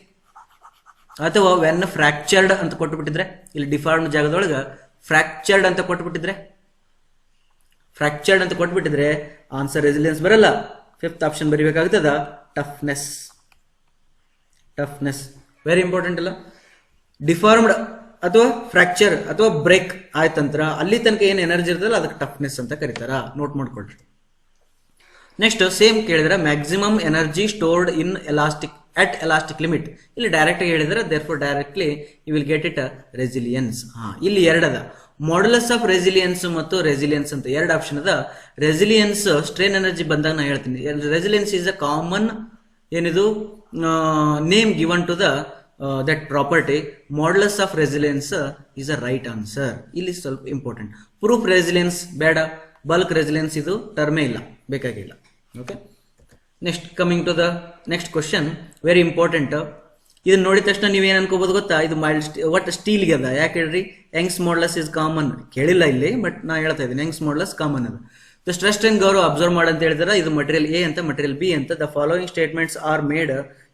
ಅಥವಾ when fractured ಅಂತ ಕೊಟ್ಟುಬಿಟ್ಟಿದ್ರೆ, ಇಲ್ಲಿ deformed ಜಾಗದೊಳಗ fractured ಅಂತ ಕೊಟ್ಟುಬಿಟ್ಟಿದ್ರೆ, fractured ಅಂತ ಕೊಟ್ಬಿಟ್ಟಿದ್ರೆ answer resilience ಬರಲ್ಲ. 5th option ಬರಿಬೇಕಾಗ್ತದ, ಟಫ್ನೆಸ್. ಟಫ್ನೆಸ್ ವೆರಿ ಇಂಪಾರ್ಟೆಂಟ್ ಅಲ್ಲ. ಡಿಫಾರ್ಮ್ಡ್ ಅಥವಾ ಫ್ರಾಕ್ಚರ್ ಅಥವಾ ಬ್ರೇಕ್ ಆಯ್ತಂತ್ರ ಅಲ್ಲಿ ತನಕ ಏನು ಎನರ್ಜಿ ಇರ್ತದಲ್ಲ ಅದಕ್ಕೆ ಟಫ್ನೆಸ್ ಅಂತ ಕರೀತಾರ, ನೋಟ್ ಮಾಡ್ಕೊಳ್ರಿ. ನೆಕ್ಸ್ಟ್ ಸೇಮ್ ಕೇಳಿದ್ರೆ, maximum energy stored in elastic at elastic limit. ಇಲ್ಲಿ ಡೈರೆಕ್ಟ್ ಆಗಿ ಹೇಳಿದ್ರೆ therefore directly you will get it resilience. ಇಲ್ಲಿ ಎರಡದ, ಮಾಡ್ಯುಲಸ್ ಆಫ್ ರೆಸಿಲಿಯನ್ಸ್ ಮತ್ತು ರೆಸಿಲಿಯನ್ಸ್ ಅಂತ ಎರಡು ಆಪ್ಷನ್ ಅದ. ರೆಸಿಲಿಯನ್ಸ್ ಸ್ಟ್ರೇನ್ ಎನರ್ಜಿ ಬಂದಾಗ ನಾ ಹೇಳ್ತೀನಿ, ರೆಸಿಲಿಯನ್ಸ್ ಇಸ್ ಅ ಕಾಮನ್ ಏನಿದು name given to the that property. Modulus of resilience is a right answer. ಇಲ್ಲಿ ಸ್ವಲ್ಪ ಇಂಪಾರ್ಟೆಂಟ್, ಪ್ರೂಫ್ ರೆಸಿಲಿಯನ್ಸ್ ಬೇಡ, ಬಲ್ಕ್ ರೆಸಿಲಿಯನ್ಸ್ ಇದು ಟರ್ಮೇ ಇಲ್ಲ, ಬೇಕಾಗಿಲ್ಲ. Okay, next coming to the next question, very important. ಇದನ್ನ ನೋಡಿದ ತಕ್ಷಣ ನೀವೇನ್ ಅನ್ಕೋಬಹುದು ಗೊತ್ತಾ, ಇದು ಮೈಲ್ಡ್ ಒಟ್ ಸ್ಟೀಲ್ಗೆ ಅದ. ಯಾಕೆ ಹೇಳ್ರಿ, ಯಂಗ್ಸ್ ಮಾಡ್ಯುಲಸ್ ಇಸ್ ಕಾಮನ್ ಕೇಳಿಲ್ಲ ಇಲ್ಲಿ, ಬಟ್ ನಾ ಹೇಳ್ತಾ ಇದ್ದೀನಿ ಯಂಗ್ಸ್ ಮಾಡ್ಯುಲಸ್ ಕಾಮನ್ ಅದ. ದ ಸ್ಟ್ರೆಸ್ ಸ್ಟ್ರೈನ್ ಗೌರವ ಅಬ್ಸರ್ವ್ ಮಾಡಂತ ಹೇಳಿದ್ರೆ, ಇದು ಮಟೀರಿಯಲ್ ಎ ಅಂತ, ಮಟೀರಿಯಲ್ ಬಿ ಅಂತ. The following statements are made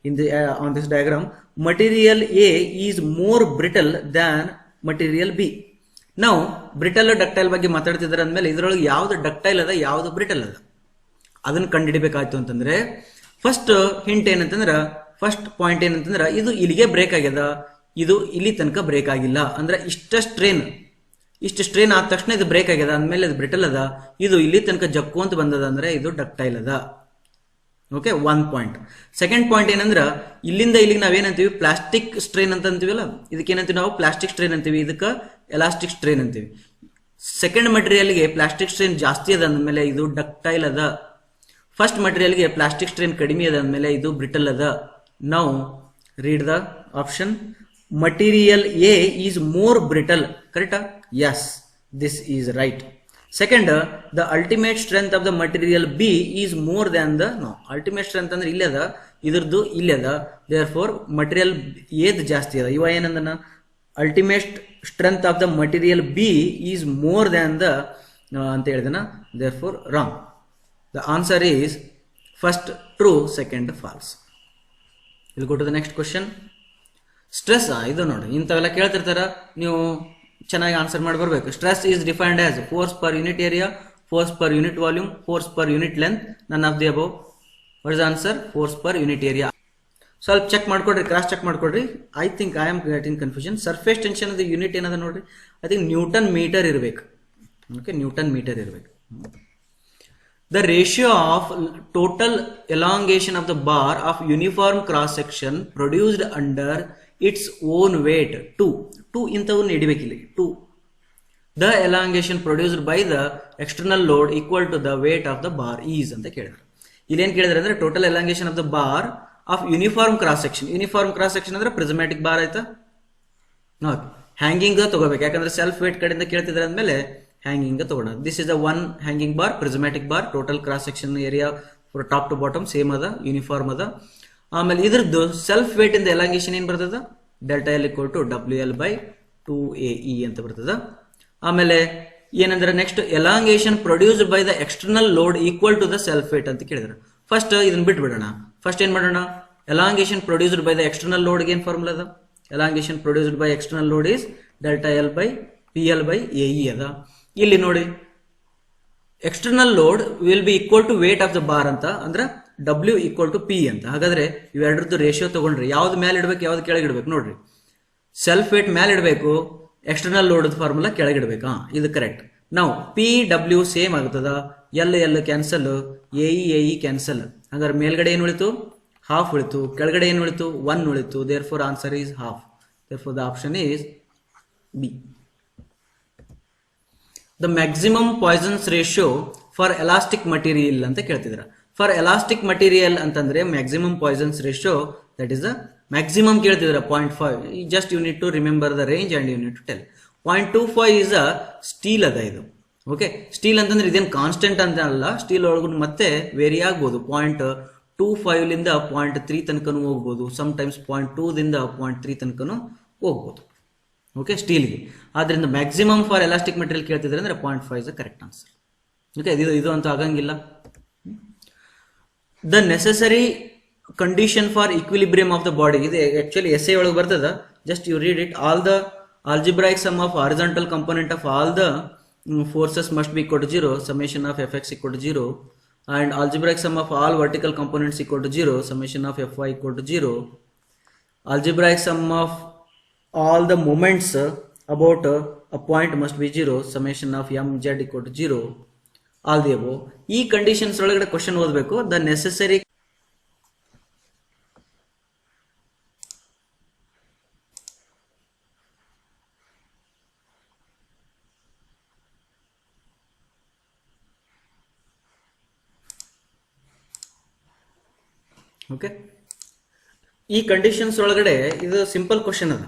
in the on this diagram. Material A is more brittle than material B. ನಾವು ಬ್ರಿಟಲ್ ಡಕ್ಟೈಲ್ ಬಗ್ಗೆ ಮಾತಾಡ್ತಿದ್ದಾರೆ ಅಂದಮೇಲೆ ಇದರೊಳಗೆ ಯಾವ್ದು ಡಕ್ಟೈಲ್ ಅದ ಯಾವ್ದು ಬ್ರಿಟಲ್ ಅದ ಅದನ್ನ ಕಂಡುಹಿಡಿಬೇಕಾಯ್ತು ಅಂತಂದ್ರೆ ಫಸ್ಟ್ ಹಿಂಟ್ ಏನಂತಂದ್ರ ಫಸ್ಟ್ ಪಾಯಿಂಟ್ ಏನಂತಂದ್ರ ಇದು ಇಲ್ಲಿಗೆ ಬ್ರೇಕ್ ಆಗ್ಯದ, ಇದು ಇಲ್ಲಿ ತನಕ ಬ್ರೇಕ್ ಆಗಿಲ್ಲ. ಅಂದ್ರೆ ಇಷ್ಟು ಸ್ಟ್ರೇನ್ ಆದ ತಕ್ಷಣ ಇದು ಬ್ರೇಕ್ ಆಗ್ಯದ ಅಂದ್ಮೇಲೆ ಇದು ಬ್ರಿಟಲ್ ಅದ, ಇದು ಇಲ್ಲಿ ತನಕ ಜಕ್ಕು ಅಂತ ಬಂದದ ಅಂದ್ರೆ ಇದು ಡಕ್ಟೈಲ್ ಅದ. Okay, 1 point. ಸೆಕೆಂಡ್ ಪಾಯಿಂಟ್ ಏನಂದ್ರ ಇಲ್ಲಿಂದ ಇಲ್ಲಿಗೆ ನಾವೇನಂತೀವಿ ಪ್ಲಾಸ್ಟಿಕ್ ಸ್ಟ್ರೇನ್ ಅಂತ ಅಂತೀವಲ್ಲ, ಇದಕ್ಕೆ ಏನಂತೀವಿ ನಾವು ಪ್ಲಾಸ್ಟಿಕ್ ಸ್ಟ್ರೇನ್ ಅಂತೀವಿ, ಇದಕ್ಕೆ ಎಲಾಸ್ಟಿಕ್ ಸ್ಟ್ರೇನ್ ಅಂತೀವಿ. ಸೆಕೆಂಡ್ ಮಟೀರಿಯಲ್ಗೆ ಪ್ಲಾಸ್ಟಿಕ್ ಸ್ಟ್ರೇನ್ ಜಾಸ್ತಿ ಅದ ಅಂದ್ಮೇಲೆ ಇದು ಡಕ್ಟೈಲ್ ಅದ. ಫಸ್ಟ್ ಮಟೀರಿಯಲ್ಗೆ ಪ್ಲಾಸ್ಟಿಕ್ ಸ್ಟ್ರೇನ್ ಕಡಿಮೆ ಅದ ಅಂದ್ಮೇಲೆ ಇದು ಬ್ರಿಟಲ್ ಅದ. ನಾವು read the option. Material A is more brittle, ಕರೆಕ್ಟಾ? Yes, this is right. Second, the ultimate strength of the material B is more than the no. Ultimate strength ಅಂದ್ರೆ ಇಲ್ಲಿ ಅದ, ಇದ್ರದ್ದು ಇಲ್ಲಿ ಅದ, ದೇರ್ ಫೋರ್ ಮಟೀರಿಯಲ್ ಏದ್ ಜಾಸ್ತಿ ಅದ. ಇವ ಏನಂದನ ultimate strength of the material B is more than the ಅಂತ ಹೇಳಿದನ, therefore wrong. The answer is first true, second false. ಇದು go to the next question. Stress, ಇದು ನೋಡಿ ಇಂಥವೆಲ್ಲ ಕೇಳ್ತಿರ್ತಾರ, ನೀವು ಚೆನ್ನಾಗಿ ಆನ್ಸರ್ ಮಾಡಿ ಬರಬೇಕು. Stress is defined as force per unit area, force per unit volume, force per unit length, none of the above. What is answer? Force per unit area. ಸ್ವಲ್ಪ check ಮಾಡ್ಕೊಡ್ರಿ, ಕ್ರಾಸ್ ಚೆಕ್ ಮಾಡ್ಕೊಡ್ರಿ. I think I am getting confusion. Surface tension ಅದು unit ಏನದ ನೋಡ್ರಿ, I think newton metre ಇರಬೇಕು. Okay, newton metre ಇರಬೇಕು. The ratio of total elongation of the bar of uniform cross section produced under its own weight 2 ಇಂಥವನ್ನು ಹಿಡಿಬೇಕಿಲ್ಲ. 2 the elongation produced by the external load equal to the weight of the bar is ಅಂತ ಕೇಳಿದ್ರು. ಇಲ್ಲೇನ್ ಕೇಳಿದ್ರೆ ಅಂದ್ರೆ total elongation of the bar of uniform cross section. Uniform cross section ಅಂದ್ರೆ ಪ್ರಿಸಮ್ಯಾಟಿಕ್ bar ಆಯ್ತಾ. Hanging ತಗೋಬೇಕು, ಯಾಕಂದ್ರೆ self wait ಕಡೆಯಿಂದ ಕೇಳ್ತಿದ್ರೆ ಅಂದ್ಮೇಲೆ hanging ತಗೋಣ. This is the one hanging bar, prismatic bar, total cross section area top to bottom same ಅದ, uniform ಅದ. ಆಮೇಲೆ ಇದ್ರದ್ದು ಸೆಲ್ಫ್ ವೇಟ್ ಇಂದ ಎಲಾಂಗೇಷನ್ ಏನ್ ಬರ್ತದ? Delta L equal to WL/2AE ಅಂತ ಬರ್ತದ. ಆಮೇಲೆ ಏನಂದ್ರೆ next elongation produced by the external load equal to the self weight ಅಂತ ಕೇಳಿದ್ರು. ಫಸ್ಟ್ ಇದನ್ನ ಬಿಟ್ಬಿಡೋಣ. ಫಸ್ಟ್ ಏನ್ ಮಾಡೋಣ? Elongation produced by the external load ಏನ್ ಫಾರ್ಮುಲಾ ಅದ? Elongation produced by external load is delta L/PL/AE ಅದ. ಇಲ್ಲಿ ನೋಡಿ external load will be equal to weight of the bar ಅಂತ, ಅಂದ್ರೆ W ಈಕ್ವಲ್ ಟು P ಅಂತ. ಹಾಗಾದ್ರೆ ಇವೆರಡರದ್ದು ರೇಷಿಯೋ ತಗೊಂಡ್ರಿ, ಯಾವ್ದು ಮೇಲೆ ಇಡ್ಬೇಕು ಯಾವ್ದು ಕೆಳಗೆ ಇಡ್ಬೇಕು ನೋಡ್ರಿ. ಸೆಲ್ಫ್ ವೇಟ್ ಮೇಲೆ ಇಡಬೇಕು, ಎಕ್ಸ್ಟರ್ನಲ್ ಲೋಡ್ ಫಾರ್ಮುಲಾ ಕೆಳಗೆ ಇಡ್ಬೇಕು. ಇದು ಕರೆಕ್ಟ್. ನಾವು PW ಸೇಮ್ ಆಗ್ತದ, L ಕ್ಯಾನ್ಸಲ್, AE ಕ್ಯಾನ್ಸಲ್. ಹಾಗಾದ್ರೆ ಮೇಲ್ಗಡೆ ಏನು ಉಳಿತು? ಹಾಫ್ ಉಳಿತು. ಕೆಳಗಡೆ ಏನು ಉಳಿತು? 1 ಉಳಿತು. Therefore answer is half. Therefore the option is B. The maximum Poisson's ratio for elastic material ಅಂತ ಕೇಳ್ತಿದ್ರ. ಫಾರ್ ಎಲಾಸ್ಟಿಕ್ ಮಟೀರಿಯಲ್ ಅಂತಂದ್ರೆ maximum Poisson's ratio, that is the maximum ಕೇಳ್ತಿದ್ರ 0.5. Just you need to remember the range and you need to tell. 0.25 is a steel ಅದ ಇದು. Okay, steel ಅಂತಂದ್ರೆ ಇದೇನು constant ಅಂತ ಅಲ್ಲ, ಸ್ಟೀಲ್ ಒಳಗೂ ಮತ್ತೆ ವೇರಿ ಆಗ್ಬೋದು. 0.25 ಲಿಂದ 0.3 ತನಕನೂ ಹೋಗ್ಬೋದು, ಸಮ್ ಟೈಮ್ಸ್ 0.2 ದಿಂದ 0.3 ತನಕನೂ ಹೋಗ್ಬೋದು. ಓಕೆ, ಸ್ಟೀಲ್ಗೆ. ಆದ್ರಿಂದ ಮ್ಯಾಕ್ಸಿಮಮ್ ಫಾರ್ ಎಲಾಸ್ಟಿಕ್ ಮೆಟೀರಿಯಲ್ ಕೇಳ್ತಿದ್ರೆ ಅಂದ್ರೆ 0.5 is the correct answer. Okay, ಇದು ಅಂತ ಆಗಂಗಿಲ್ಲ. The necessary condition for equilibrium of the body, ಇದು ಆಕ್ಚುಲಿ ಎಸ್ಸೆ ಒಳಗೆ ಬರ್ತದ. Just you read it. All the algebraic sum of horizontal component of all the forces must be equal to 0, summation of Fx equal to 0, and algebraic sum of all vertical components equal to 0, summation of Fy equal to 0. Algebraic sum of all the moments about a point must be 0, summation of Mz equal to 0. All the above. ಈ conditions ಒಳಗಡೆ question ಓದಬೇಕು. The necessary okay, ಈ conditions ಒಳಗಡೆ ಇದು simple question ಅದ.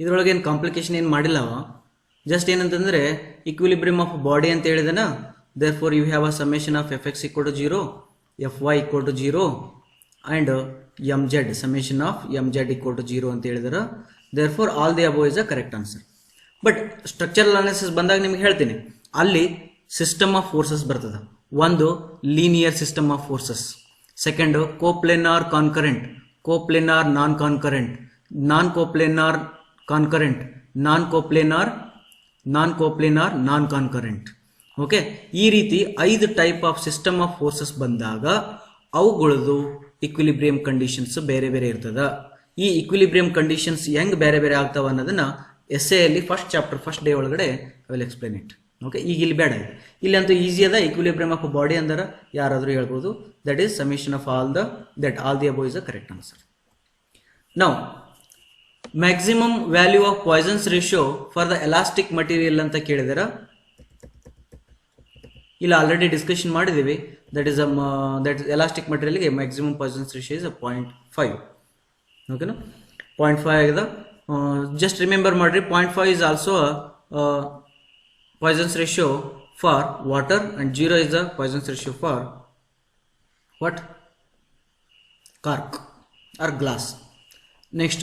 ಇದ್ರೊಳಗೆ ಏನು complication ಏನು ಮಾಡಿಲ್ಲ ಅವ. ಜಸ್ಟ್ ಏನಂತಂದ್ರೆ ಈಕ್ವಿಲಿಬ್ರಿಯಮ್ ಆಫ್ ಬಾಡಿ ಅಂತ ಹೇಳಿದನ. Therefore you have a summation of Fx equal to 0, Fy equal to 0 and Mz, summation of Mz equal to 0 ಅಂತ ಹೇಳಿದಾರ. Therefore all the above is a correct answer. But structural analysis ಬಂದಾಗ ನಿಮ್ಗೆ ಹೇಳ್ತೀನಿ, ಅಲ್ಲಿ system of forces ಬರ್ತದ. ಒಂದು linear system of forces, second coplanar concurrent, coplanar non concurrent, non coplanar concurrent, non coplanar non coplanar, non concurrent. Okay, ಈ ರೀತಿ 5 type of system of forces ಬಂದಾಗ ಅವುಗಳದು ಇಕ್ವಿಲಿಬ್ರಿಯಂ ಕಂಡೀಷನ್ಸ್ ಬೇರೆ ಬೇರೆ ಇರ್ತದ. ಈ ಇಕ್ವಿಲಿಬ್ರಿಯಂ ಕಂಡೀಷನ್ಸ್ ಹೆಂಗ್ ಬೇರೆ ಬೇರೆ ಆಗ್ತಾವ ಅನ್ನೋದನ್ನ ಎಸ್ಎ ಅಲ್ಲಿ ಫಸ್ಟ್ ಚಾಪ್ಟರ್ ಫಸ್ಟ್ ಡೇ ಒಳಗಡೆ I will explain it. Okay, ಈಗ ಇಲ್ಲಿ ಬೇಡ, ಇಲ್ಲಿ ಅಂತೂ ಈಸಿ ಅದ. ಇಕ್ವಿಲಿಬ್ರಿಯಂ ಆಫ್ ಬಾಡಿ ಅಂದ್ರೆ ಯಾರಾದರೂ ಹೇಳ್ಬೋದು, that is summation of all the above is the correct answer. Now maximum value of Poisson's ratio for the elastic material ಅಂತ ಕೇಳಿದಾರ. ಇಲ್ಲ ಆಲ್ರೆಡಿ ಡಿಸ್ಕಷನ್ ಮಾಡಿದೀವಿ. ದಟ್ ಇಸ್ ಎಲಾಸ್ಟಿಕ್ ಮಟೀರಿಯಲ್ಗೆ ಮ್ಯಾಕ್ಸಿಮಮ್ ಪಾಯ್ಸನ್ಸ್ ರೇಷಿಯೋ ಇಸ್ 0.5. ಓಕೆನಾ, 0.5 ಆಗಿದೆ. ಜಸ್ಟ್ ರಿಮೆಂಬರ್ ಮಾಡ್ರಿ, 0.5 is also a Poisson's ratio for water and 0 is the Poisson's ratio for what? Cork or glass. Next,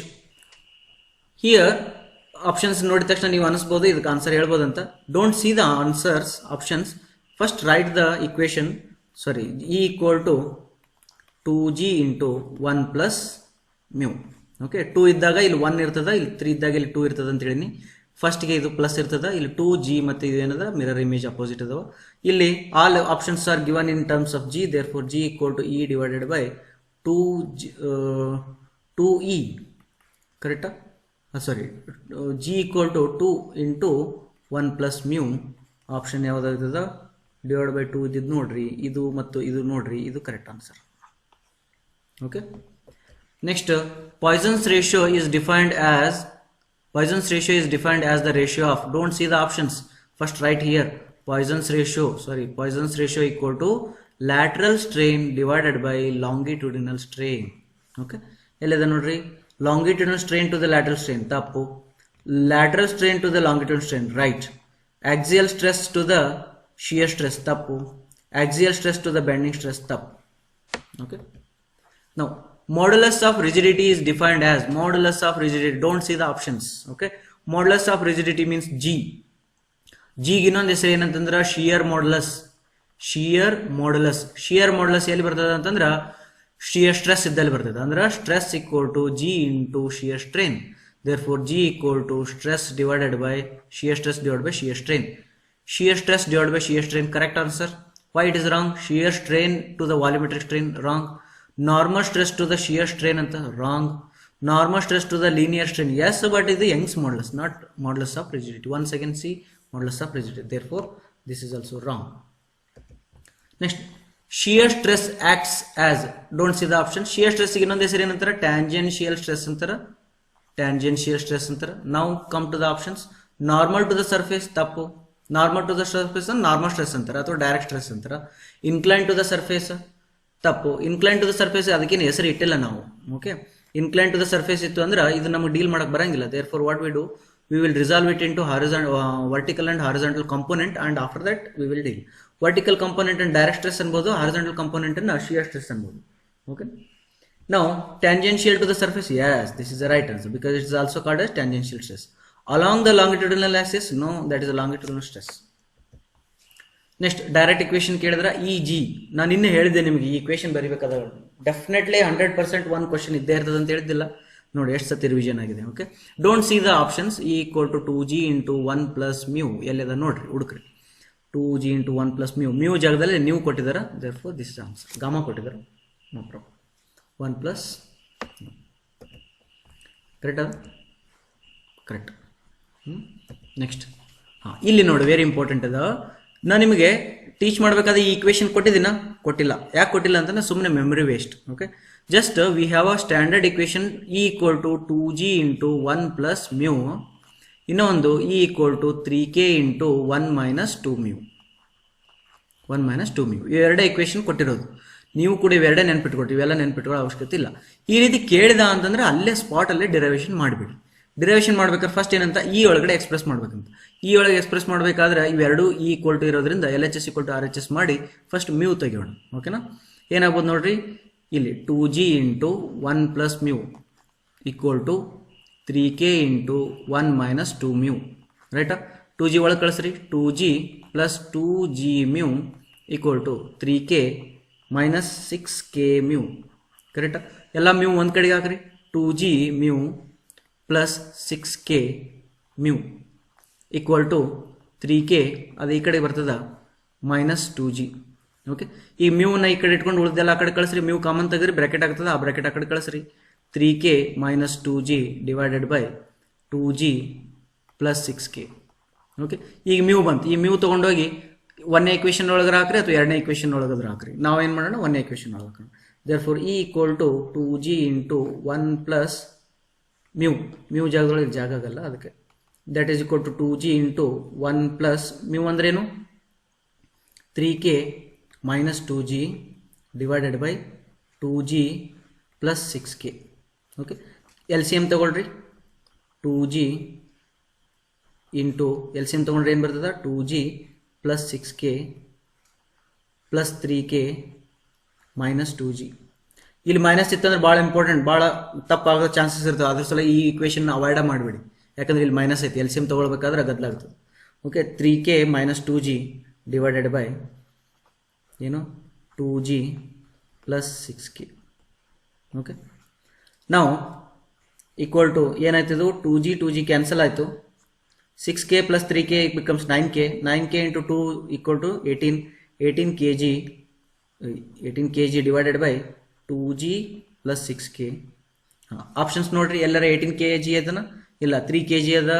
here options ನೋಡಿದ ತಕ್ಷಣ ನೀವು ಅನಿಸ್ಬೋದು ಇದಕ್ಕೆ answer ಹೇಳ್ಬೋದು ಅಂತ. Don't see the answers options, first right the equation. Sorry, E equal to 2G into 1 plus mu. Okay, 2 ಇದ್ದಾಗ ಇಲ್ಲಿ 1 ಇರ್ತದ, ಇಲ್ಲಿ 3 ಇದ್ದಾಗ ಇಲ್ಲಿ 2 ಇರ್ತದ ಅಂತ ಹೇಳಿನಿ. ಫಸ್ಟ್ಗೆ ಇದು ಪ್ಲಸ್ ಇರ್ತದ, ಇಲ್ಲಿ 2G ಮತ್ತು ಇದು ಏನದ ಮಿರರ್ ಇಮೇಜ್ ಅಪೋಸಿಟ್ ಅದಾವ. ಇಲ್ಲಿ all options are given in terms of G, therefore G equal to E divided by 2E. ಕರೆಕ್ಟಾ? Sorry, G equal to 2 into 1 plus mu. Option ಯಾವುದಾಗ್ತದ? ಡಿವೈಡ್ ಬೈ 2 ಇದ್ದಿದ್ದು ನೋಡ್ರಿ, ಇದು ಮತ್ತು ಇದು ನೋಡ್ರಿ, ಇದು correct answer. Okay, next, Poisson's ratio is defined as the ratio of, don't see the options, first write here, Poisson's ratio equal to lateral strain divided by longitudinal strain. Okay, ಎಲ್ಲದ ನೋಡ್ರಿ, longitudinal strain to the lateral strain ತಪ್ಪು, lateral strain to the longitudinal strain right, axial stress to the shear stress ತಪ್ಪು, axial stress to the bending stress ತಪ್ಪು. Okay, now modulus of rigidity is defined as, modulus of rigidity, don't see the options. Okay, modulus of rigidity means G. G ಗೆ ಇನ್ನೊಂದು ಹೆಸರು ಏನಂತಂದ್ರ shear modulus. shear modulus ಎಲ್ಲಿ ಬರ್ತದ ಅಂತಂದ್ರ shear stress ಇದ್ದಲ್ಲಿ ಬರ್ತದ. ಅಂದ್ರ stress equal to G into shear strain. Therefore G equal to stress divided by shear stress divided by shear strain. Shear stress divided by shear strain, correct answer. Why it is wrong? Shear strain to the volumetric strain, wrong. Normal stress to the shear strain anta, wrong. Normal stress to the linear strain, yes, but it is the Young's modulus, not modulus of rigidity. Once again see modulus of rigidity, therefore this is also wrong. Next, shear stress acts as, don't see the option. Shear stress ಗೆ ಇನ್ನೊಂದು ಹೆಸರು ಏನಂತಾರ? tangential stress ಅಂತಾರ, tangential stress ಅಂತಾರ. Now come to the options. Normal to the surface ತಪ್ಪು, normal to the surface normal stress ಅಂತಾರ ಅಥವಾ direct stress ಅಂತಾರ. inclined to the surface ತಪ್ಪು, ಇನ್ಕ್ಲೈನ್ ಟು ದ ಸರ್ಫೇಸ್ ಅದಕ್ಕೇನು ಹೆಸರು ಇಟ್ಟಿಲ್ಲ ನಾವು. ಓಕೆ, ಇನ್ಕ್ಲೈನ್ ಟು ದ ಸರ್ಫೇಸ್ ಇತ್ತು ಅಂದ್ರೆ ಇದು ನಮಗೆ ಡೀಲ್ ಮಾಡಕ್ ಬರಂಗಿಲ್ಲ. Therefore what we do, we will resolve it into vertical and horizontal component and after that we will deal. Vertical component and direct stress ಅನ್ಬೋದು, ಹಾರಿಜಾಂಟಲ್ ಕಾಂಪೋನೆಂಟ್ ಅನ್ನ shear stress ಅನ್ಬೋದು. Okay, ನಾವು tangential to the surface, yes, this is the right answer because it is also called as tangential stress. Along the longitudinal axis, no, that is a longitudinal stress. Next, direct equation ಕೇಳಿದ್ರೆ Eg, ನಾನು ಇನ್ನೇ ಹೇಳಿದ್ದೆ ನಿಮಗೆ ಈ equation ಬರೀಬೇಕಾದ definitely 100% ಒಂದು question ಇದ್ದೇ ಇರ್ತದೆ ಅಂತ ಹೇಳಿದ್ದಿಲ್ಲ. ನೋಡಿ ಎಷ್ಟು ಸತಿ ರಿವಿಷನ್ ಆಗಿದೆ. Okay, don't see the options. E equal to 2G into 1 plus mu ಎಲ್ಲಿದೆ ನೋಡ್ರಿ, ಹುಡುಕ್ರಿ. 2G into 1 plus mu, mu ಜಾಗದಲ್ಲಿ ನೀವು ಕೊಟ್ಟಿದ್ದಾರೆ, therefore this is answer. Gamma ಕೊಟ್ಟಿದ್ದಾರೆ, ನೋ ಪ್ರಾಬ್ಲಮ್. 1 plus ಕರೆಕ್ಟ್ ಅದ, ಕರೆಕ್ಟ್. ನೆಕ್ಸ್ಟ್, ಇಲ್ಲಿ ನೋಡಿ ವೆರಿ ಇಂಪಾರ್ಟೆಂಟ್ ಅದ. ನಾನು ನಿಮಗೆ ಟೀಚ್ ಮಾಡಬೇಕಾದ್ರೆ ಈ ಇಕ್ವೇಶನ್ ಕೊಟ್ಟಿದ್ದೀನ? ಕೊಟ್ಟಿಲ್ಲ. ಯಾಕೆ ಕೊಟ್ಟಿಲ್ಲ ಅಂತಂದ್ರೆ ಸುಮ್ಮನೆ memory waste. Okay, just we have a standard equation E equal to 2G into 1 plus mu, ಇನ್ನೊಂದು E equal to 3K into 1 minus 2 mu. ಇವೆರಡೇ equation ಕೊಟ್ಟಿರೋದು. ನೀವು ಕೂಡ ಇವೆರಡೇ ನೆನ್ಪಿಟ್ಕೊಟ್ಟು, ಇವೆಲ್ಲ ನೆನ್ಪಿಟ್ಕೊಳ್ಳೋ ಅವಶ್ಯಕತೆ ಇಲ್ಲ. ಈ ರೀತಿ ಕೇಳಿದ ಅಂತಂದ್ರೆ ಅಲ್ಲೇ ಸ್ಪಾಟ್ ಅಲ್ಲೇ ಡಿರೈವೇಶನ್ ಮಾಡಿಬಿಡಿ. ಡಿರೈವೇಶನ್ ಮಾಡ್ಬೇಕಾದ್ರೆ ಫಸ್ಟ್ ಏನಂತ E ಒಳಗಡೆ ಎಕ್ಸ್ಪ್ರೆಸ್ ಮಾಡ್ಬೇಕಂತ. E ಒಳಗೆ ಎಕ್ಸ್ಪ್ರೆಸ್ ಮಾಡಬೇಕಾದ್ರೆ ಇವೆರಡು E equal to ಇರೋದ್ರಿಂದ LHS equal to RHS ಮಾಡಿ ಫಸ್ಟ್ ಮ್ಯೂ ತೆಗಿಯೋಣ. ಓಕೆನಾ, ಏನಾಗ್ಬೋದು ನೋಡ್ರಿ, ಇಲ್ಲಿ 2G into 1 plus mu equal to 3K into 1 minus 2 mu, ರೈಟಾ? 2G ಒಳಗೆ ಕಳಿಸ್ರಿ, 2G plus 2G mu equal to 3K minus 6K mu, ಕರೆಕ್ಟಾ? ಎಲ್ಲ ಮ್ಯೂ ಒಂದು ಕಡೆಗೆ ಹಾಕ್ರಿ, 2G mu plus 6K mu. Equal to 3k ಅದು ಈ ಕಡೆ ಬರ್ತದ ಮೈನಸ್ 2g. ಓಕೆ, ಈ ಮ್ಯೂನ ಈ ಕಡೆ ಇಟ್ಕೊಂಡು ಉಳಿದೆಲ್ಲ ಆ ಕಡೆ ಕಳಿಸ್ರಿ, ಮ್ಯೂ ಕಾಮನ್ ತೆಗೆದ್ರಿ ಬ್ರಾಕೆಟ್ ಆಗ್ತದೆ, ಆ ಬ್ರಾಕೆಟ್ ಆ ಕಡೆ ಕಳಿಸ್ರಿ. 3k minus 2g divided by 2g plus 6k. Okay, ಈಗ ಮ್ಯೂ ಬಂತು, ಈ ಮ್ಯೂ ತೊಗೊಂಡೋಗಿ ಒಂದನೇ ಇಕ್ವೇಷನ್ ಒಳಗರ ಹಾಕ್ರಿ ಅಥವಾ ಎರಡನೇ ಇಕ್ವೇಷನ್ ಒಳಗದ್ರ ಹಾಕ್ರಿ. ನಾವೇನು ಮಾಡೋಣ, ಒಂದನೇ ಇಕ್ವೇಷನ್ ಒಳಗೆ ಹಾಕೋಣ. Therefore E equal to 2g into 1 plus mu ಜಾಗದೊಳಗೆ ಜಾಗ ಆಗಲ್ಲ, ಅದಕ್ಕೆ that is equal to 2g into 1 plus mu ಅಂದ್ರೇನು 3k minus 2g divided by 2g plus 6k. Okay, L C M ತಗೊಳ್ರಿ. 2g into L C M ತೊಗೊಂಡ್ರೆ ಏನು ಬರ್ತದ 2g plus 6k plus 3k minus 2g. ಇಲ್ಲಿ minus ಇತ್ತಂದ್ರೆ ಭಾಳ important, ಭಾಳ ತಪ್ಪಾಗೋ chances ಇರ್ತವೆ. ಅದ್ರ ಸಲ ಈ ಇಕ್ವೇಷನ್ ಅವಾಯ್ಡ್ ಮಾಡಿಬಿಡಿ, ಯಾಕಂದ್ರೆ ಇಲ್ಲಿ ಮೈನಸ್ ಐತಿ, ಎಲ್ ಸಿ ಎಮ್ ತೊಗೊಳ್ಬೇಕಾದ್ರೆ ಗದ್ದಲಾಗ್ತದೆ. Okay, 3k minus 2g divided by ಏನು 2g ಪ್ಲಸ್ 6k. ಓಕೆ, ನಾವು ಈಕ್ವಲ್ ಟು ಏನಾಯ್ತದು 2g ಕ್ಯಾನ್ಸಲ್ ಆಯಿತು. 6k plus 3k becomes 9k. 9k into 2 equal to 18 kg divided by 2g plus 6k. Options ನೋಡ್ರಿ, ಎಲ್ಲರ 18 kg ಅದನ ಇಲ್ಲ, 3 kg ಅದ,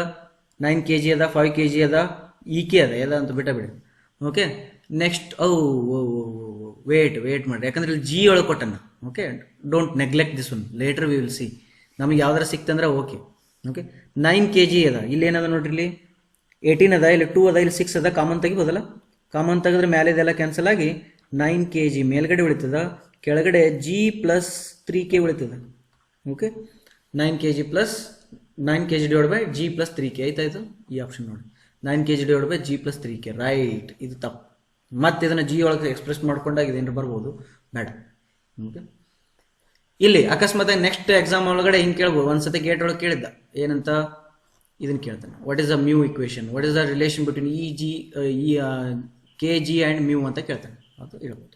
9 kg ಅದ, 5 kg ಅದ, ek ಅದ, ಅದ ಅಂತ ಬಿಡಿ. ಓಕೆ, ನೆಕ್ಸ್ಟ್ ವೇಟ್ ಮಾಡ್ರಿ, ಯಾಕಂದ್ರೆ ಇಲ್ಲಿ ಜಿ ಒಳಗೆ ಕೊಟ್ಟನ. Okay, don't neglect this one, later we will see. ನಮಗೆ ಯಾವ್ದಾರ ಸಿಕ್ತಂದ್ರೆ ಓಕೆ. ಓಕೆ, 9 kg ಅದ, ಇಲ್ಲಿ ಏನದ ನೋಡ್ರಿ, ಇಲ್ಲಿ 18 ಅದ, ಇಲ್ಲಿ 2 ಅದ, ಇಲ್ಲಿ 6 ಅದ, ಕಾಮನ್ ತೆಗಿಬೋದಲ್ಲ. ಕಾಮನ್ ತೆಗೆದ್ರೆ ಮೇಲೆ ಇದೆಲ್ಲ ಕ್ಯಾನ್ಸಲ್ ಆಗಿ 9 kg ಮೇಲ್ಗಡೆ ಉಳಿತದ, ಕೆಳಗಡೆ g ಪ್ಲಸ್ 3k ಉಳಿತದ. Okay, 9 kg divide by g plus 3k ಆಯ್ತಾಯ್ತು. ಈ ಆಪ್ಷನ್ ನೋಡಿ, 9 kg divide by g plus 3k, right. ಇದು ತಪ್ಪು. ಮತ್ತೆ ಇದನ್ನು ಜಿ ಒಳಗೆ ಎಕ್ಸ್ಪ್ರೆಸ್ ಮಾಡ್ಕೊಂಡಾಗ ಇದೇನು ಬರ್ಬೋದು, ಬೇಡ. ಓಕೆ, ಇಲ್ಲಿ ಅಕಸ್ಮಾತ್ ನೆಕ್ಸ್ಟ್ ಎಕ್ಸಾಮ್ ಒಳಗಡೆ ಹಿಂಗೆ ಕೇಳ್ಬೋದು. ಒಂದ್ಸತಿ ಗೇಟ್ ಒಳಗೆ ಕೇಳಿದ್ದ, ಏನಂತ ಇದನ್ನು ಕೇಳ್ತಾನೆ, what is the mu equation, what is the relation between K G and mu ಅಂತ ಕೇಳ್ತಾನೆ, ಅದು ಹೇಳ್ಬೋದು.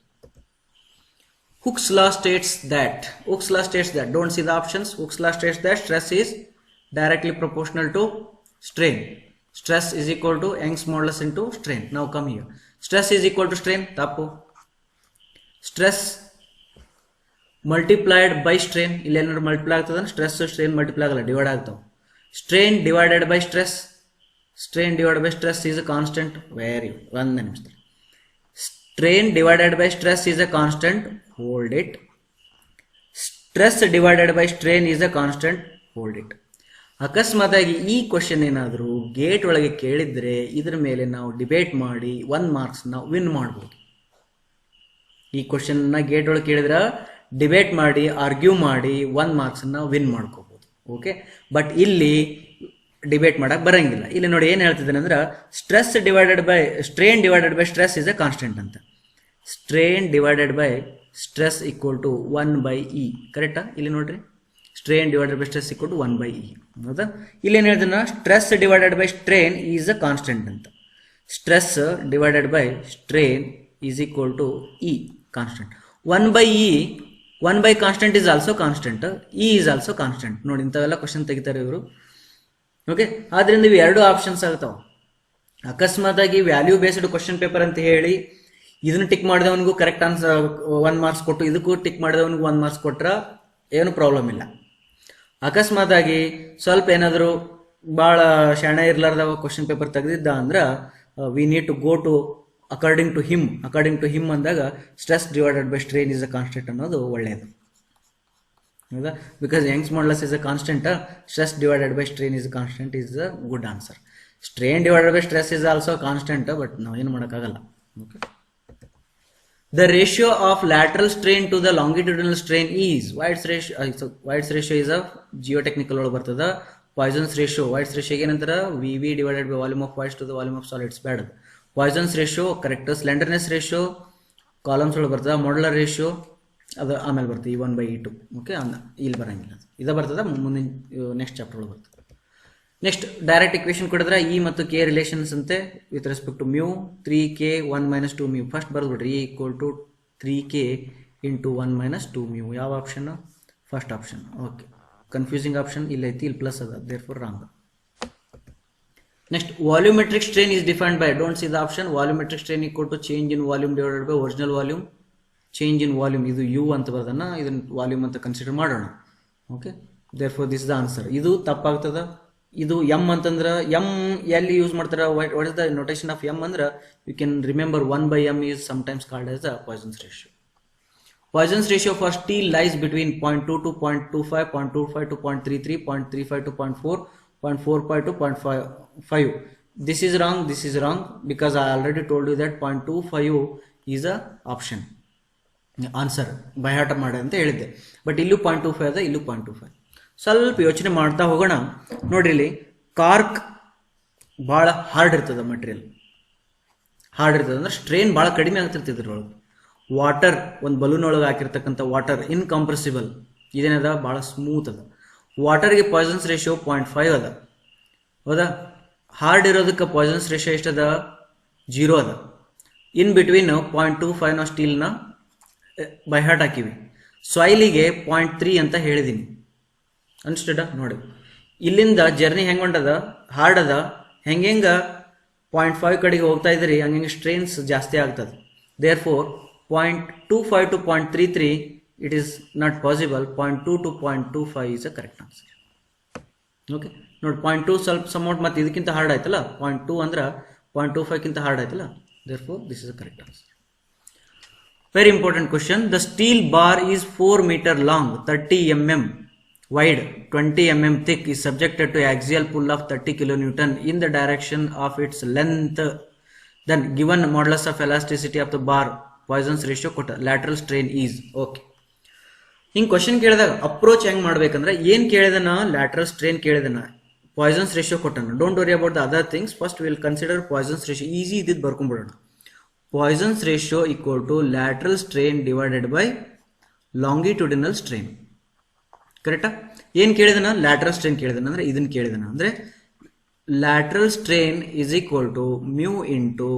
Hooke's law states that, don't see the options. Hooke's law states that stress is directly proportional to strain. Stress is equal to Young's modulus into strain. Now come here. Stress is equal to strain. Tappu. Stress multiplied by strain. ಇಲ್ಲಿ ಏನಾದ್ರು multiply ಆಗ್ತದ, stress strain multiply ಆಗಲ್ಲ, divide ಆಗ್ತಾವ. Strain divided by stress. Strain divided by stress is a constant. Very one ನಿಮಿಷ. Strain divided by stress is a constant. Hold it. Stress divided by strain is a constant. Hold it. ಅಕಸ್ಮಾತಾಗಿ ಈ question ಏನಾದರೂ gate ಒಳಗೆ ಕೇಳಿದ್ರೆ ಇದ್ರ ಮೇಲೆ ನಾವು debate ಮಾಡಿ 1 ಮಾರ್ಕ್ಸ್ ನಾವು ವಿನ್ ಮಾಡ್ಬೋದು. ಈ ಕ್ವಶನ್ನ ಗೇಟ್ ಒಳಗೆ ಕೇಳಿದ್ರೆ ಡಿಬೇಟ್ ಮಾಡಿ, ಆರ್ಗ್ಯೂ ಮಾಡಿ 1 ಮಾರ್ಕ್ಸ್ ನಾವು ವಿನ್ ಮಾಡ್ಕೋಬಹುದು. ಓಕೆ, ಬಟ್ ಇಲ್ಲಿ ಡಿಬೇಟ್ ಮಾಡಕ್ ಬರಂಗಿಲ್ಲ. ಇಲ್ಲಿ ನೋಡಿ ಏನು ಹೇಳ್ತಿದ್ದೇನೆ ಅಂದ್ರೆ, stress divided by strain divided by stress is a constant ಅಂತ. Strain divided by stress equal to 1/e. ಕರೆಕ್ಟಾ? ಇಲ್ಲಿ ನೋಡ್ರಿ, strain divided by stress equal to 1/e. ಹೌದಾ? ಇಲ್ಲಿ ಏನು ಹೇಳ್ತಾನೆ, stress divided by strain is a constant ಅಂತ. Stress divided by strain is equal to E, constant. 1/e, 1 constant is also constant, E is also constant. ನೋಡಿ, ಇಂಥವೆಲ್ಲ question ತೆಗಿತಾರೆ ಇವರು. Okay, ಆದ್ರಿಂದ ಇವು 2 ಆಪ್ಷನ್ಸ್ ಆಗ್ತಾವ. ಅಕಸ್ಮಾತಾಗಿ ವ್ಯಾಲ್ಯೂ ಬೇಸ್ಡ್ ಕ್ವಶನ್ ಪೇಪರ್ ಅಂತ ಹೇಳಿ ಇದನ್ನು ಟಿಕ್ ಮಾಡಿದವನಿಗೂ ಕರೆಕ್ಟ್ ಆನ್ಸರ್ 1 ಮಾರ್ಕ್ಸ್ ಕೊಟ್ಟು, ಇದಕ್ಕೂ ಟಿಕ್ ಮಾಡಿದವನಿಗೂ 1 ಮಾರ್ಕ್ಸ್ ಕೊಟ್ರ ಏನು ಪ್ರಾಬ್ಲಮ್ ಇಲ್ಲ. ಅಕಸ್ಮಾತಾಗಿ ಸ್ವಲ್ಪ ಏನಾದರೂ ಭಾಳ ಶಾಣೆ ಇರ್ಲಾರ್ದ ಕ್ವಶನ್ ಪೇಪರ್ ತೆಗೆದಿದ್ದ ಅಂದ್ರೆ we need to go to according to him ಅಂದಾಗ stress divided by strain is a constant ಅನ್ನೋದು ಒಳ್ಳೆಯದು. ಹೌದಾ? Because Young's modulus is a constant, stress divided by strain is a constant is a good answer. Strain divided by stress is also constant, but ನಾವು ಏನು ಮಾಡೋಕ್ಕಾಗಲ್ಲ. Okay, the ratio of lateral strain to the longitudinal strain is White's ratio is a geotechnical ಒಳಗೆ ಬರ್ತದ. Poisson's ratio ಏನಂತಾರ, VV divided by volume of voids to the volume of solids. ಬೇಡ, Poisson's ratio correct. Slenderness ratio columns ಒಳಗೆ ಬರ್ತದ. Modular ratio ಅದು ಆಮೇಲೆ ಬರ್ತದೆ, E1/E2. Okay, ಇಲ್ಲಿ ಬರಂಗಿಲ್ಲ, ಇದು ಬರ್ತದ ಮುಂದಿನ ನೆಕ್ಸ್ಟ್ ಚಾಪ್ಟರ್ ಒಳಗೆ ಬರ್ತದೆ. ನೆಕ್ಸ್ಟ್ ಡೈರೆಕ್ಟ್ ಇಕ್ವೇಷನ್ ಕೊಡಿದ್ರೆ ಇ ಮತ್ತು ಕೆ ರಿಲೇಷನ್ಸ್ ಅಂತೆ with respect to mu 3k 1 - 2 mu. First ಬರ್ದ್ಬಿಡ್ರಿ, E equal to 3k into 1 - 2 mu. ಯಾವ option? First option. Okay, confusing option ಇಲ್ಲ ಐತಿ, ಇಲ್ಲಿ ಪ್ಲಸ್ ಅದ, therefore wrong. Next, volumetric strain is defined by, don't see the option, volumetric strain equal to change in volume divided by original volume. Change in volume, ಇದು u ಅಂತ ಬರೋದನ್ನ ಇದನ್ನ volume ಅಂತ consider ಮಾಡೋಣ. Okay, therefore this is the answer. ಇದು ತಪ್ಪಾಗ್ತದ. ಇದು m ಅಂತಂದ್ರೆ m ಎಲ್ಲಿ use ಮಾಡ್ತಾರ, what is the notation of m ಅಂದ್ರೆ you can remember 1 by m is sometimes called as the Poisson's ratio. Poisson's ratio for steel lies between 0.2 to 0.25, 0.25 to 0.33, 0.35 to 0.4, 0.45 to 0.5. This is wrong because I already told you that 0.25 is a option answer by heart ಮಾಡಿ ಅಂತ ಹೇಳಿದ್ದೆ. But ಇಲ್ಲೂ 0.25 ಅದ, ಇಲ್ಲೂ 0.25. ಸ್ವಲ್ಪ ಯೋಚನೆ ಮಾಡ್ತಾ ಹೋಗೋಣ. ನೋಡ್ರಿ, ಇಲ್ಲಿ ಕಾರ್ಕ್ ಭಾಳ ಹಾರ್ಡ್ ಇರ್ತದೆ, ಮಟೀರಿಯಲ್ ಹಾರ್ಡ್ ಇರ್ತದೆ ಅಂದ್ರೆ ಸ್ಟ್ರೇನ್ ಭಾಳ ಕಡಿಮೆ ಆಗ್ತಿರ್ತದೆ ಇದ್ರೊಳಗೆ. ವಾಟರ್, ಒಂದು ಬಲೂನ್ ಒಳಗೆ ಹಾಕಿರ್ತಕ್ಕಂಥ ವಾಟರ್ ಇನ್ಕಂಪ್ರೆಸಿಬಲ್, ಇದೇನದ ಭಾಳ ಸ್ಮೂತ್ ಅದ. ವಾಟರ್ಗೆ ಪಾಯ್ಸನ್ಸ್ ರೇಷಿಯೋ 0.5 ಅದ, ಹೌದಾ? ಹಾರ್ಡ್ ಇರೋದಕ್ಕೆ ಪಾಯ್ಸನ್ಸ್ ರೇಷಿಯೋ ಎಷ್ಟದ? 0 ಅದ. ಇನ್ ಬಿಟ್ವೀನ್ 0.25 ನಾವು ಸ್ಟೀಲ್ನ ಬೈ ಹಾರ್ಟ್ ಹಾಕಿವಿ. ಸಾಯಿಲಿಗೆ 0.3 ಅಂತ ಹೇಳಿದೀನಿ, ಅನ್ಸ್ಟೆಡ? ನೋಡಿ, ಇಲ್ಲಿಂದ ಜರ್ನಿ ಹೆಂಗೆ ಹೊಂಟದ, ಹಾರ್ಡ್ ಅದ, ಹೆಂಗೆ 0.5 ಕಡೆಗೆ ಹೋಗ್ತಾ ಇದ್ರಿ ಹಂಗೆ ಸ್ಟ್ರೇನ್ಸ್ ಜಾಸ್ತಿ ಆಗ್ತದೆ. Therefore 0.25 to 0.33 it is not possible. 0.2 to 0.25 is a correct answer. Okay, ನೋಡಿ 0.2 ಸ್ವಲ್ಪ ಸಮೌಟ್ ಮತ್ತೆ ಇದಕ್ಕಿಂತ ಹಾರ್ಡ್ ಆಯ್ತಲ್ಲ, 0.2 ಅಂದ್ರೆ 0.25 ಹಾರ್ಡ್ ಆಯ್ತಲ್ಲ. Therefore this is a correct answer. Very important question. The steel bar is 4 meter long, 30 mm wide, 20 mm thick, is subjected to axial pull of 30 kilonewton in the direction of its length. Then given modulus of elasticity of the bar, Poisson's ratio ಕೊಟ್ಟ, lateral strain is. Okay, ಹಿಂಗೆ question ಕೇಳಿದಾಗ approach ಹೆಂಗ್ ಮಾಡ್ಬೇಕಂದ್ರೆ, ಏನ್ ಕೇಳಿದನ, lateral strain ಕೇಳಿದನ, Poisson's ratio ಕೊಟ್ಟನ. Don't worry about the other things. First will consider Poisson's ratio. Easy ಇದ್ದಿದ್ದು ಬರ್ಕೊಂಡ್ಬಿಡೋಣ. Poisson's ratio equal to lateral strain divided by longitudinal strain. ಕರೆಕ್ಟಾ? ಏನ್ ಕೇಳಿದನ? ಲ್ಯಾಟ್ರಲ್ ಸ್ಟ್ರೇನ್ ಕೇಳಿದನ, ಅಂದ್ರೆ ಇದನ್ನ ಕೇಳಿದನ. ಅಂದ್ರೆ lateral strain is equal to mu into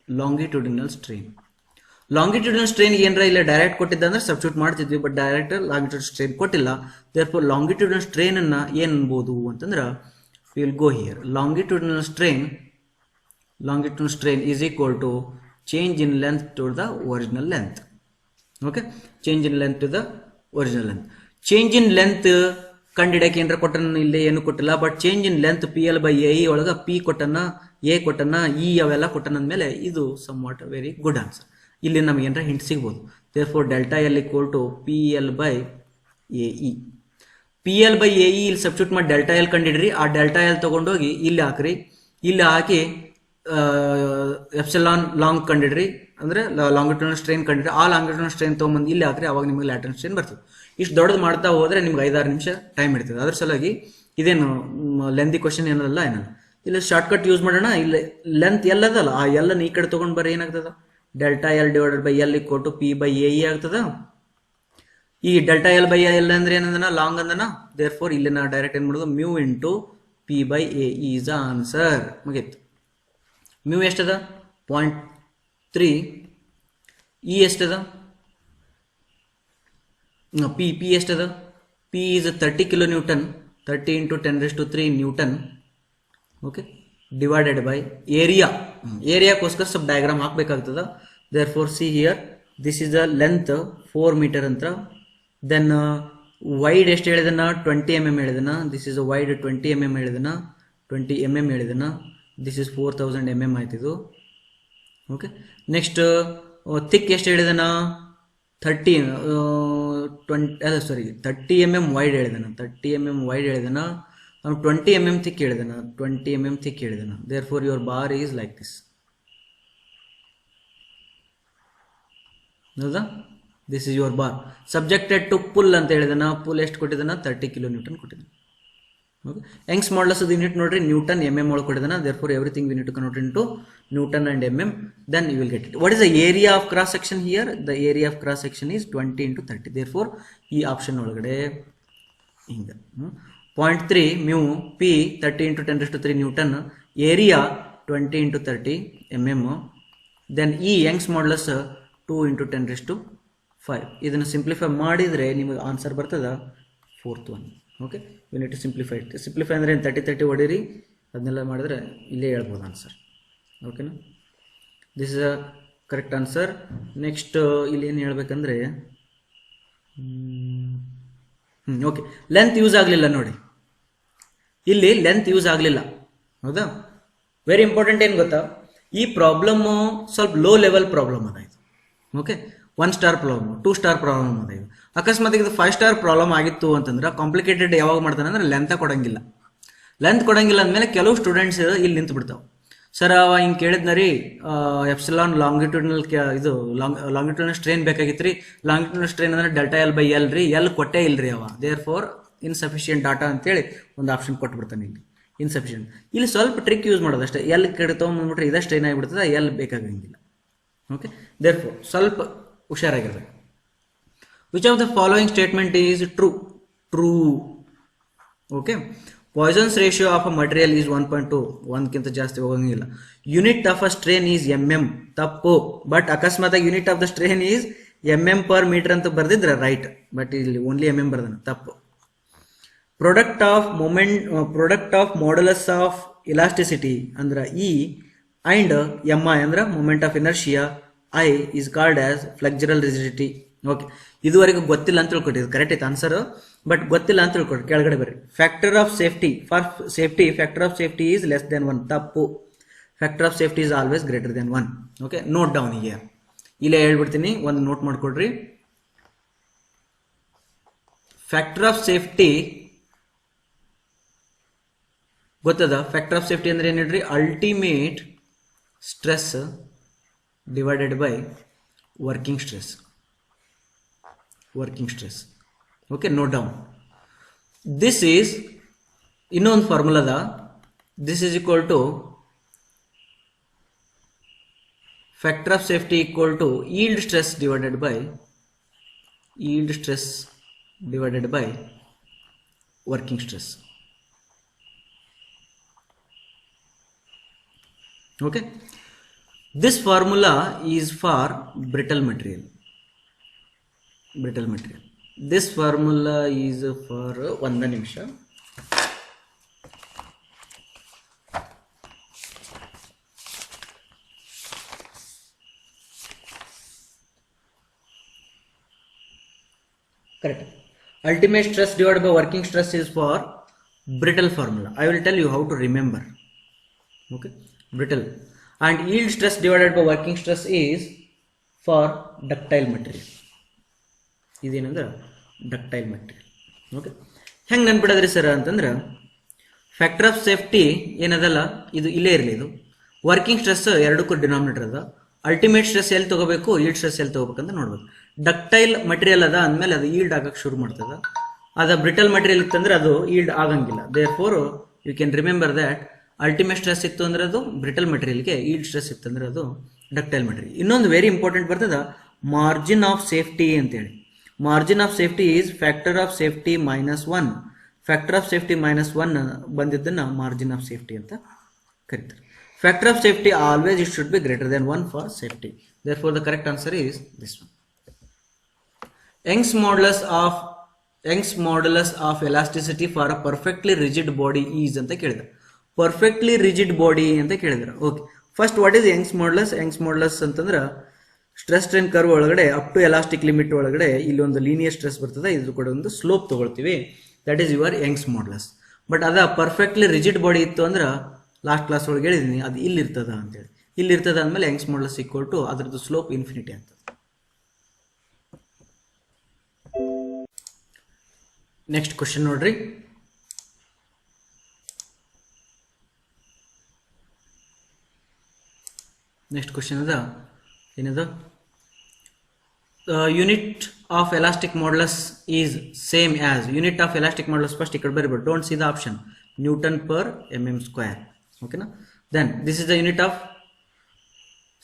longitudinal strain. Longitudinal strain ಏನ್ರ ಇಲ್ಲ ಡೈರೆಕ್ಟ್ ಕೊಟ್ಟಿದ್ದ ಅಂದ್ರೆ ಸಬ್ಸ್ಟಿಟ್ಯೂಟ್ ಮಾಡ್ತಿದ್ವಿ, ಬಟ್ ಡೈರೆಕ್ಟ್ ಲಾಂಗಿಟ್ಯೂಡ್ ಸ್ಟ್ರೇನ್ ಕೊಟ್ಟಿಲ್ಲ. ದೇರ್ಫೋರ್ ಲಾಂಗಿಟ್ಯೂಡಿನಲ್ ಸ್ಟ್ರೇನ್ ಅನ್ನ ಏನ್ ಅನ್ಬೋದು ಅಂತಂದ್ರೆ, will go here. Longitudinal strain is equal to change in length to the original length. Okay, change in length to the original length. Change in length ಕಂಡಿಡಕ್ಕೆ ಏನಾರ ಕೊಟ್ಟನ, ಇಲ್ಲಿ ಏನು ಕೊಟ್ಟಿಲ್ಲ. But change in length PL/AE ಒಳಗ P ಕೊಟ್ಟನ, A ಕೊಟ್ಟನ, E ಅವೆಲ್ಲ ಕೊಟ್ಟನ ಅಂದ್ಮೇಲೆ ಇದು somewhat very good answer. ಇಲ್ಲಿ ನಮ್ಗೆ ಏನಾರ ಹಿಂಟ್ ಸಿಗ್ಬೋದು. Therefore delta L equal to PL/AE. PL/AE ಇಲ್ಲಿ ಸಬ್ಸ್ಟಿಟ್ಯೂಟ್ ಮಾಡಿ ಡೆಲ್ಟಾ L ಕಂಡಿಡ್ರಿ. ಆ ಡೆಲ್ಟಾ L ತಗೊಂಡೋಗಿ ಇಲ್ಲಿ ಹಾಕ್ರಿ. ಇಲ್ಲಿ ಹಾಕಿ ಎಪ್ಸಿಲಾನ್ ಲಾಂಗ್ ಕಂಡಿಡ್ರಿ, ಅಂದ್ರೆ ಲಾಂಗಿಟ್ಯೂಡಿನಲ್ ಸ್ಟ್ರೇನ್ ಕಂಡಿಡ್ರಿ. ಆ ಲಾಂಗಿಟ್ಯೂಡಿನಲ್ ಸ್ಟ್ರೇನ್ ತೊಗೊಂಬಂದು ಇಲ್ಲಿ ಹಾಕ್ರಿ, ಅವಾಗ ನಿಮಗೆ ಲ್ಯಾಟರಲ್ ಸ್ಟ್ರೇನ್ ಬರ್ತದೆ. ಇಷ್ಟು ದೊಡ್ಡದು ಮಾಡ್ತಾ ಹೋದ್ರೆ ನಿಮ್ಗೆ 5-6 ನಿಮಿಷ ಟೈಮ್ ಇರ್ತದೆ. ಅದ್ರ ಸಲುವಾಗಿ ಇದೇನು ಲೆಂದಿ ಕ್ವಶನ್ ಏನಲ್ಲ. ಇಲ್ಲಿ ಶಾರ್ಟ್ಕಟ್ ಯೂಸ್ ಮಾಡೋಣ. ಇಲ್ಲಿ ಲೆಂತ್ ಎಲ್ ಅದಲ್ಲ, ಆ ಎಲ್ಲನ್ನು ಈ ಕಡೆ ತೊಗೊಂಡು ಬರ್ರಿ, ಏನಾಗ್ತದ? Delta L divided by L equal to P/AE ಆಗ್ತದ. ಈ ಡೆಲ್ಟಾ L/L ಅಂದ್ರೆ ಏನಂದನ? ಲಾಂಗ್ ಅಂದನ. ದೇರ್ ಫೋರ್ ಇಲ್ಲಿ ನಾ ಡೈರೆಕ್ಟ್ ಏನ್ ಮಾಡೋದು, mu into P/AE is the answer. ಮುಗೀತು. ಮ್ಯೂ ಎಷ್ಟದ? 0.3. ಇ ಎಷ್ಟದ? ಪಿ ಎಷ್ಟದ? P is 30 kilonewton, 30 into 10⁻³ newton. Okay, divided by area. ಏರಿಯಾಕ್ಕೋಸ್ಕರ ಸ್ವಲ್ಪ ಡಯಾಗ್ರಾಮ್ ಹಾಕ್ಬೇಕಾಗ್ತದ. Therefore see here, this is the length 4 metre ಅಂತ. ದೆನ್ ವೈಡ್ ಎಷ್ಟು ಹೇಳಿದನ? 20 mm ಹೇಳಿದನ. ದಿಸ್ ಇಸ್ ವೈಡ್ 20 mm ಹೇಳಿದನ, 20 mm ಹೇಳಿದನ. ದಿಸ್ ಇಸ್ 4000 mm ಆಯ್ತಿದು. ಓಕೆ, ನೆಕ್ಸ್ಟ್ ಥಿಕ್ ಎಷ್ಟು ಹೇಳಿದನ? 30 mm ವೈಡ್ ಹೇಳಿದನ. 30 mm ವೈಡ್ ಹೇಳಿದನ. 20 mm ಥಿಕ್ ಹೇಳಿದನ. 20 mm ಥಿಕ್ ಹೇಳಿದನ. Therefore your bar is like this. ಹೌದಾ? This is your bar. Subjected to pull ಅಂತ ಹೇಳಿದನ. ಪುಲ್ ಎಷ್ಟು ಕೊಟ್ಟಿದನ? 30 ಕಿಲೋನ್ಯೂಟನ್ ಕೊಟ್ಟಿದ್ದಾನೆ. Okay. Young's modulus of the unit note Newton mm therefore everything we need to convert into Newton and mm, then you will get it. What is the area of cross section here? The area of cross section is 20 into 30. Therefore e option olagade hinga 0.3 mu P 30 into 10⁻³ Newton, area 20 into 30 mm, then e Young's modulus 2 into 10⁵. ಇದನ್ನು simplify ಮಾಡಿದ್ರೆ ನಿಮಗೆ answer ಬರ್ತದ 4th one. Okay, we need to simplify it. Simplify ಅಂದ್ರೆ 30 ಹೊಡಿರಿ, ಅದನ್ನೆಲ್ಲ ಮಾಡಿದ್ರೆ ಇಲ್ಲೇ ಹೇಳ್ಬೋದು answer. ಓಕೆನಾ, this is a correct answer. Next ಇಲ್ಲಿ ಏನು ಹೇಳ್ಬೇಕಂದ್ರೆ ಓಕೆ, ಲೆಂತ್ ಯೂಸ್ ಆಗಲಿಲ್ಲ ನೋಡಿ, ಇಲ್ಲಿ ಲೆಂತ್ ಯೂಸ್ ಆಗಲಿಲ್ಲ. ಹೌದಾ, ವೆರಿ ಇಂಪಾರ್ಟೆಂಟ್. ಏನು ಗೊತ್ತಾ, ಈ ಪ್ರಾಬ್ಲಮ್ಮು ಸ್ವಲ್ಪ ಲೋ ಲೆವೆಲ್ ಪ್ರಾಬ್ಲಮ್ ಅದ ಇದು. Okay, 1 star problem, 2 star problem ಅದ ಇದು. ಅಕಸ್ಮಾತ್ ಇದು 5 ಸ್ಟಾರ್ ಪ್ರಾಬ್ಲಮ್ ಆಗಿತ್ತು ಅಂತಂದ್ರೆ ಕಾಂಪ್ಲಿಕೇಟೆಡ್ ಯಾವಾಗ ಮಾಡ್ತಾನೆ ಅಂದ್ರೆ ಲೆಂತ್ ಕೊಡಂಗಿಲ್ಲ. ಲೆಂತ್ ಕೊಡಂಗಿಲ್ಲ ಅಂದಮೇಲೆ ಕೆಲವು ಸ್ಟೂಡೆಂಟ್ಸ್ ಇಲ್ಲಿ ನಿಂತು ಬಿಡ್ತಾವೆ. ಸರ್ ಅವ ಹಿಂಗೆ ಕೇಳಿದ್ನರಿ, ಎಪ್ಸಿಲಾನ್ ಲಾಂಗಿಟ್ಯೂಡ್ನಲ್ ಇದು ಲಾಂಗಿಟ್ಯೂಡ್ನಲ್ ಸ್ಟ್ರೇನ್ ಬೇಕಾಗಿತ್ತು ರೀ. ಲಾಂಗಿಟ್ಯೂಡ್ನಲ್ ಸ್ಟ್ರೇನ್ ಅಂದ್ರೆ ಡೆಲ್ಟಾ ಎಲ್ ಬೈ ಎಲ್ ರೀ, ಎಲ್ ಕೊಟ್ಟೇ ಇಲ್ರಿ ಅವ, ದೇರ್ ಫಾರ್ ಇನ್ಸಫಿಷಿಯಂಟ್ ಡಾಟಾ ಅಂತೇಳಿ ಒಂದು ಆಪ್ಷನ್ ಕೊಟ್ಬಿಡ್ತಾನೆ ಇಲ್ಲಿ, ಇನ್ಸಫಿಷಿಯಂಟ್. ಇಲ್ಲಿ ಸ್ವಲ್ಪ ಟ್ರಿಕ್ ಯೂಸ್ ಮಾಡೋದು ಅಷ್ಟೇ, ಎಲ್ ಕಡೆ ತೊಗೊಂಡ್ಬಿಟ್ರೆ ಇದೇ ಸ್ಟ್ರೈನ್ ಆಗಿಬಿಡ್ತದೆ, ಎಲ್ ಬೇಕಾಗಂಗಿಲ್ಲ. ಓಕೆ, ದೇರ್ ಫಾರ್ ಸ್ವಲ್ಪ ಹುಷಾರಾಗಿರ್ಬೇಕು. Which of the following statement is true? True. Okay, Poisson's ratio of a material is 1.2, 1ಕ್ಕಿಂತ ಜಾಸ್ತಿ ಹೋಗಂಗಿಲ್ಲ. Unit of a strain is mm, ತಪ್ಪು. ಬಟ್ ಅಕಸ್ಮಾತ್ unit of the strain is mm per meter ಅಂತ ಬರ್ದಿದ್ರೆ right, but ಇಲ್ಲಿ only mm ಬರ್ದಾನೆ, ತಪ್ಪು. Product of modulus of elasticity ಅಂದ್ರೆ E ಅಂಡ್ mi ಅಂದ್ರೆ moment of inertia I is called as flexural rigidity. Okay, ಇದುವರೆಗೂ ಗೊತ್ತಿಲ್ಲ ಅಂತ ತಿಳ್ಕೊಟ್ಟಿದ್ದು ಕರೆಕ್ಟ್ ಐತೆ ಆನ್ಸರ್, ಬಟ್ ಗೊತ್ತಿಲ್ಲ ಅಂತ ತಿಳ್ಕೊಟ್ಟು ಕೆಳಗಡೆ ಬರ್ರಿ. Factor of safety, for safety factor of safety is less than 1, ತಪ್ಪು. Factor of safety is always greater than 1. Okay, note down ಈಗ ಇಲ್ಲೇ ಹೇಳ್ಬಿಡ್ತೀನಿ, ಒಂದು ನೋಟ್ ಮಾಡ್ಕೊಡ್ರಿ. ಫ್ಯಾಕ್ಟರ್ ಆಫ್ ಸೇಫ್ಟಿ ಗೊತ್ತದ? ಫ್ಯಾಕ್ಟರ್ ಆಫ್ ಸೇಫ್ಟಿ ಅಂದ್ರೆ ಏನು ಹೇಳ್ರಿ? Ultimate stress divided by working stress. Okay, note down. This is ಇನ್ನೊಂದು ಫಾರ್ಮುಲಾ ಅದ. This is equal to factor of safety equal to yield stress divided by working stress. Okay, this formula is for brittle material. This formula is for ಒಂದು ನಿಮಿಷ. Correct. Ultimate stress divided by working stress is for brittle formula. I will tell you how to remember. Okay, brittle. And yield stress divided by working stress is for ductile material. ಇದೇನಂದ್ರೆ ductile material. Okay, ಹೆಂಗೆ ನೆನ್ಪಿಡೋದ್ರಿ sir ಅಂತಂದ್ರೆ, factor of safety ಏನದಲ್ಲ ಇದು ಇಲ್ಲೇ ಇರಲಿ. ಇದು working stress ಎರಡಕ್ಕೂ ಡಿನಾಮಿನೇಟರ್ ಅದ. ಅಲ್ಟಿಮೇಟ್ ಸ್ಟ್ರೆಸ್ ಎಲ್ಲಿ ತಗೋಬೇಕು, ಈಲ್ಡ್ ಸ್ಟ್ರೆಸ್ ಎಲ್ಲಿ ತಗೋಬೇಕಂತ ನೋಡ್ಬೇಕು. ಡಕ್ಟೈಲ್ ಮಟೀರಿಯಲ್ ಅದ ಅಂದಮೇಲೆ ಅದು ಈಲ್ಡ್ ಆಗಕ್ಕೆ ಶುರು ಮಾಡ್ತದ. ಅದ ಬ್ರಿಟಲ್ ಮಟೀರಿಯಲ್ ಇತ್ತಂದ್ರೆ ಅದು ಈಲ್ಡ್ ಆಗಂಗಿಲ್ಲ. Therefore you can remember that ultimate stress ಇತ್ತು ಅಂದ್ರೆ ಅದು ಬ್ರಿಟಲ್ ಮಟೀರಿಯಲ್ಗೆ, ಈಲ್ಡ್ ಸ್ಟ್ರೆಸ್ ಇತ್ತಂದ್ರೆ ಅದು ಡಕ್ಟೈಲ್ ಮಟೀರಿಯಲ್. ಇನ್ನೊಂದು ವೆರಿ ಇಂಪಾರ್ಟೆಂಟ್ ಬರ್ತದ ಮಾರ್ಜಿನ್ ಆಫ್ ಸೇಫ್ಟಿ ಅಂತೇಳಿ. Margin of safety is factor of safety -1. Factor of safety -1 ಬಂದಿದ್ದನ್ನ ಮಾರ್ಜಿನ್ ಆಫ್ ಸೇಫ್ಟಿ ಅಂತ ಕರೀತಾರೆ. Factor of safety always it should be greater than 1 for safety. Therefore the correct answer is this one. Young's modulus of elasticity for a perfectly rigid body is ಅಂತ ಕೇಳಿದ್ರು. Perfectly rigid body ಅಂತ ಕೇಳಿದ್ರು. Okay, first what is Young's modulus? Young's modulus ಅಂತಂದ್ರೆ stress strain curve ಒಳಗಡೆ up to elastic limit ಒಳಗಡೆ ಇಲ್ಲಿ ಒಂದು linear stress ಬರ್ತದೆ, ಇದ್ರ ಕೂಡ ಒಂದು ಸ್ಲೋಪ್ ತಗೊಳ್ತೀವಿ, that is your Young's modulus. But ಅದ ಪರ್ಫೆಕ್ಟ್ಲಿ ರಿಜಿಡ್ ಬಾಡಿ ಇತ್ತು ಅಂದ್ರೆ ಲಾಸ್ಟ್ ಕ್ಲಾಸ್ ಒಳಗೆ ಹೇಳಿದೀನಿ ಅದು ಇಲ್ಲಿರ್ತದ ಅಂತೇಳಿ. ಇಲ್ಲಿರ್ತದ ಅಂದಮೇಲೆ ಯಂಗ್ಸ್ ಮಾಡ್ಯುಲಸ್ ಈಕ್ವಲ್ ಟು ಅದ್ರದ್ದು ಸ್ಲೋಪ್ ಇನ್ಫಿನಿಟಿ ಅಂತ. ನೆಕ್ಸ್ಟ್ ಕ್ವಶನ್ ನೋಡ್ರಿ. ನೆಕ್ಸ್ಟ್ ಕ್ವಶನ್ ಅದ ಏನದು? Unit of elastic modulus is same as unit of elastic modulus. First ಈ ಕಡೆ ಬರೀಬೇಕು, don't see the option. Newton per mm². ಓಕೆನಾ? Then this is the unit of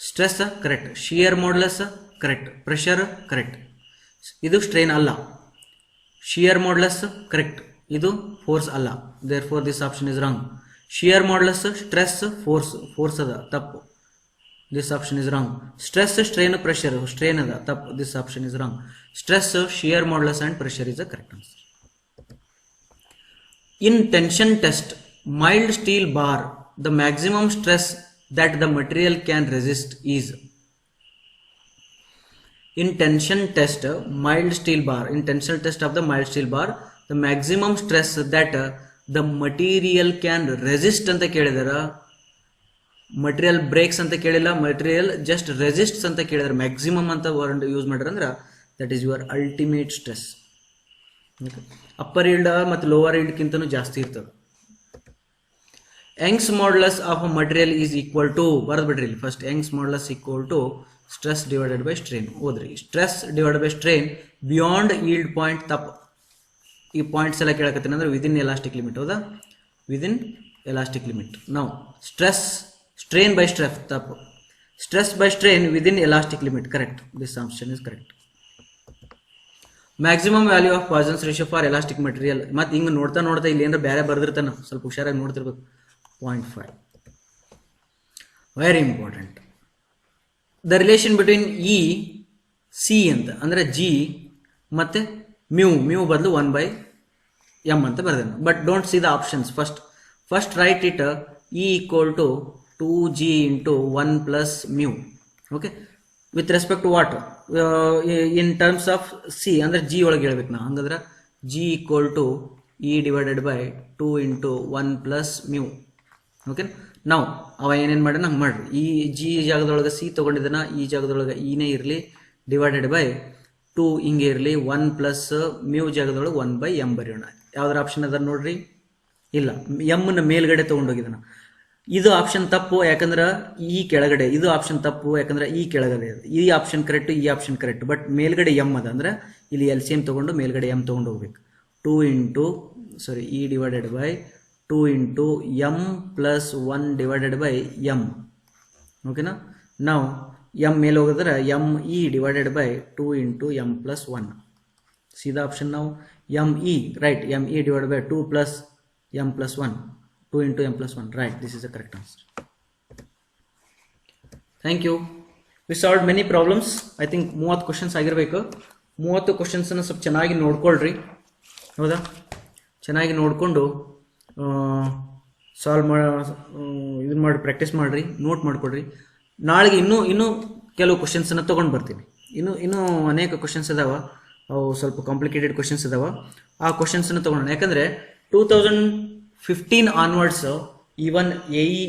stress, correct. Shear modulus, correct. Pressure, correct. ಇದು strain ಅಲ್ಲ. Shear modulus, correct. ಇದು force ಅಲ್ಲ. Therefore this option is wrong. Shear modulus, stress, force ಅದ, ತಪ್ಪು. This option is wrong. Stress, strain, pressure, strain ada, tap. This option is wrong. Stress, shear modulus and pressure is the correct answer. In tension test, mild steel bar, the maximum stress that the material can resist is. In tension test, mild steel bar, in tension test of the mild steel bar, the maximum stress that the material can resist ಅಂತ ಕೇಳಿದಾರ, material breaks ಅಂತ ಕೇಳಿಲ್ಲ, material just resists ಅಂತ ಕೇಳಿದಾರೆ. Maximum ಅಂತ word use ಮಾಡ್ಯಾರ ಅಂದ್ರೆ that is your ultimate stress. Upper yield ಮತ್ತು lower ಈಲ್ಡ್ಗಿಂತನೂ ಜಾಸ್ತಿ ಇರ್ತದೆ. Young's modulus of a material is equal to, ಬರೆದ್ಬಿಡ್ರಿ ಇಲ್ಲಿ first, Young's modulus equal to stress divided by strain. ಓದ್ರಿ, stress divided by strain beyond yield point ತಪ್ಪು. ಈ points ಎಲ್ಲ ಕೇಳಕತ್ತೀನಿ ಅಂದ್ರೆ ವಿದಿನ್ ಎಲಾಸ್ಟಿಕ್ ಲಿಮಿಟ್, ಹೌದಾ, ವಿದಿನ್ ಎಲಾಸ್ಟಿಕ್ ಲಿಮಿಟ್. ನಾವು ಸ್ಟ್ರೆಸ್ ಸ್ಟ್ರೇನ್ ಬೈ ಸ್ಟ್ರೆಸ್ ತಪ್ಪು, stress by strain within elastic limit, correct. This option is correct. Maximum value of Poisson's ratio for elastic material. ಮತ್ತೆ ಹಿಂಗೆ ನೋಡ್ತಾ ನೋಡ್ತಾ ಇಲ್ಲಿ ಏನಾರ ಬೇರೆ ಬರ್ದಿರ್ತಾನೆ, ಸ್ವಲ್ಪ ಹುಷಾರಾಗಿ ನೋಡ್ತಿರ್ಬೇಕು. 0.5 very important. The relation between E C ಅಂತ ಅಂದರೆ ಜಿ ಮತ್ತು ಮ್ಯೂ ಬದಲು 1/m ಅಂತ ಬರ್ದೇನೆ. But don't see the options. First write it E equal to 2g into 1 plus mu. Okay, with respect to what, in terms of c ಅಂದ್ರೆ g ಒಳಗೆ ಹೇಳ್ಬೇಕು ನಾ. ಹಂಗಂದ್ರೆ g equal to e divided by 2 into 1 plus mu. Okay, ನಾವು ಅವ ಏನೇನು ಮಾಡೋಣ ಹಂಗೆ ಮಾಡ್ರಿ. ಈ g ಜಾಗದೊಳಗೆ c ತೊಗೊಂಡಿದ್ದಾನ, ಈ ಜಾಗದೊಳಗೆ ಇನೇ ಇರಲಿ, ಡಿವೈಡೆಡ್ ಬೈ 2 ಹಿಂಗೆ ಇರಲಿ, 1 ಪ್ಲಸ್ ಮ್ಯೂ ಜಾಗದೊಳಗೆ 1/m ಬರೆಯೋಣ. ಯಾವ್ದಾರ ಆಪ್ಷನ್ ಅದ ನೋಡ್ರಿ? ಇಲ್ಲ, ಎಮ್ನ ಮೇಲ್ಗಡೆ ತೊಗೊಂಡೋಗಿದ್ದಾನ. ಇದು ಆಪ್ಷನ್ ತಪ್ಪು, ಯಾಕಂದ್ರೆ ಈ ಕೆಳಗಡೆ. ಇದು ಆಪ್ಷನ್ ತಪ್ಪು, ಯಾಕಂದ್ರೆ ಈ ಕೆಳಗಡೆ. ಈ ಆಪ್ಷನ್ ಕರೆಕ್ಟ್, ಈ ಆಪ್ಷನ್ ಕರೆಕ್ಟ್. ಬಟ್ ಮೇಲ್ಗಡೆ ಎಮ್ ಅದ ಅಂದ್ರೆ ಇಲ್ಲಿ LCM ತಗೊಂಡು ಮೇಲ್ಗಡೆ ಎಮ್ ತಗೊಂಡು ಹೋಗ್ಬೇಕು. 2 into E divided by 2 into M plus 1 divided by M. ಓಕೆನಾ? ನಾವು ಎಮ್ ಮೇಲೆ ಹೋಗಿದ್ರೆ M E divided by 2 into M plus 1. ಸೀದಾ ಆಪ್ಷನ್ ನಾವು M E, right, M E divided by 2 plus M plus 1. 2 into m plus 1, right, this is the correct answer. Thank you. We solved many problems. I think 30 questions ಆಗಿರಬೇಕು. 30 questions ಅನ್ನು ಸ್ವಲ್ಪ ಚೆನ್ನಾಗಿ ನೋಡ್ಕೊಳ್ರಿ, ಹೌದಾ? ಚೆನ್ನಾಗಿ ನೋಡಿಕೊಂಡು solve ಇದನ್ನು ಮಾಡಿ ಪ್ರಾಕ್ಟೀಸ್ ಮಾಡಿರಿ, ನೋಟ್ ಮಾಡ್ಕೊಡ್ರಿ. ನಾಳೆಗೆ ಇನ್ನೂ ಕೆಲವು ಕ್ವಶನ್ಸನ್ನು ತೊಗೊಂಡು ಬರ್ತೀನಿ. ಇನ್ನೂ ಅನೇಕ ಕ್ವಶನ್ಸ್ ಇದಾವ, ಅವು ಸ್ವಲ್ಪ ಕಾಂಪ್ಲಿಕೇಟೆಡ್ ಕ್ವಶನ್ಸ್ ಇದಾವ. ಆ ಕ್ವಶನ್ಸನ್ನು ತೊಗೊಳ್ಳೋಣ. ಯಾಕಂದರೆ 2015 ಆನ್ವರ್ಡ್ಸ್ ಈವನ್ AE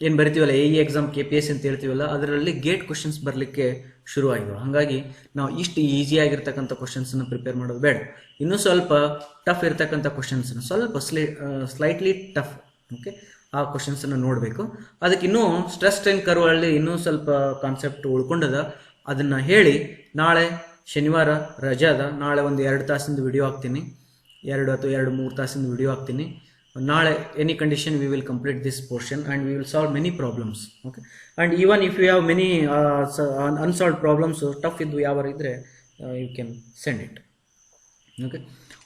ಏನು ಬರಿತೀವಲ್ಲ, AE ಎಕ್ಸಾಮ್, KPSC ಅಂತ ಹೇಳ್ತೀವಲ್ಲ, ಅದರಲ್ಲಿ ಗೇಟ್ ಕ್ವಶನ್ಸ್ ಬರಲಿಕ್ಕೆ ಶುರು ಆಗಿವೆ. ಹಾಗಾಗಿ ನಾವು ಇಷ್ಟು ಈಸಿಯಾಗಿರ್ತಕ್ಕಂಥ ಕ್ವಶನ್ಸನ್ನು ಪ್ರಿಪೇರ್ ಮಾಡೋದು ಬೇಡ. ಇನ್ನೂ ಸ್ವಲ್ಪ ಟಫ್ ಇರ್ತಕ್ಕಂಥ ಕ್ವಶನ್ಸನ್ನು, ಸ್ವಲ್ಪ ಸ್ಲೈಟ್ಲಿ ಟಫ್, ಓಕೆ, ಆ ಕ್ವಶನ್ಸನ್ನು ನೋಡಬೇಕು. ಅದಕ್ಕೆ ಇನ್ನೂ ಸ್ಟ್ರೆಸ್ ಸ್ಟ್ರೈನ್ ಕರ್ವಲ್ಲಿ ಇನ್ನೂ ಸ್ವಲ್ಪ ಕಾನ್ಸೆಪ್ಟ್ ಉಳ್ಕೊಂಡದ. ಅದನ್ನು ಹೇಳಿ ನಾಳೆ ಶನಿವಾರ ರಜೆ ಅದ. ನಾಳೆ ಒಂದು 2 ತಾಸಿಂದು ವಿಡಿಯೋ ಹಾಕ್ತೀನಿ, 2 ಅಥವಾ 2-3 ತಾಸಿಂದು ವಿಡಿಯೋ ಹಾಕ್ತೀನಿ. ನಾಳೆ any condition we will complete this portion and we will solve many problems. Okay, and even if you have many unsolved problems, tough ಇದ್ದು ಯಾವಾರು ಇದ್ದರೆ you can send it. Okay,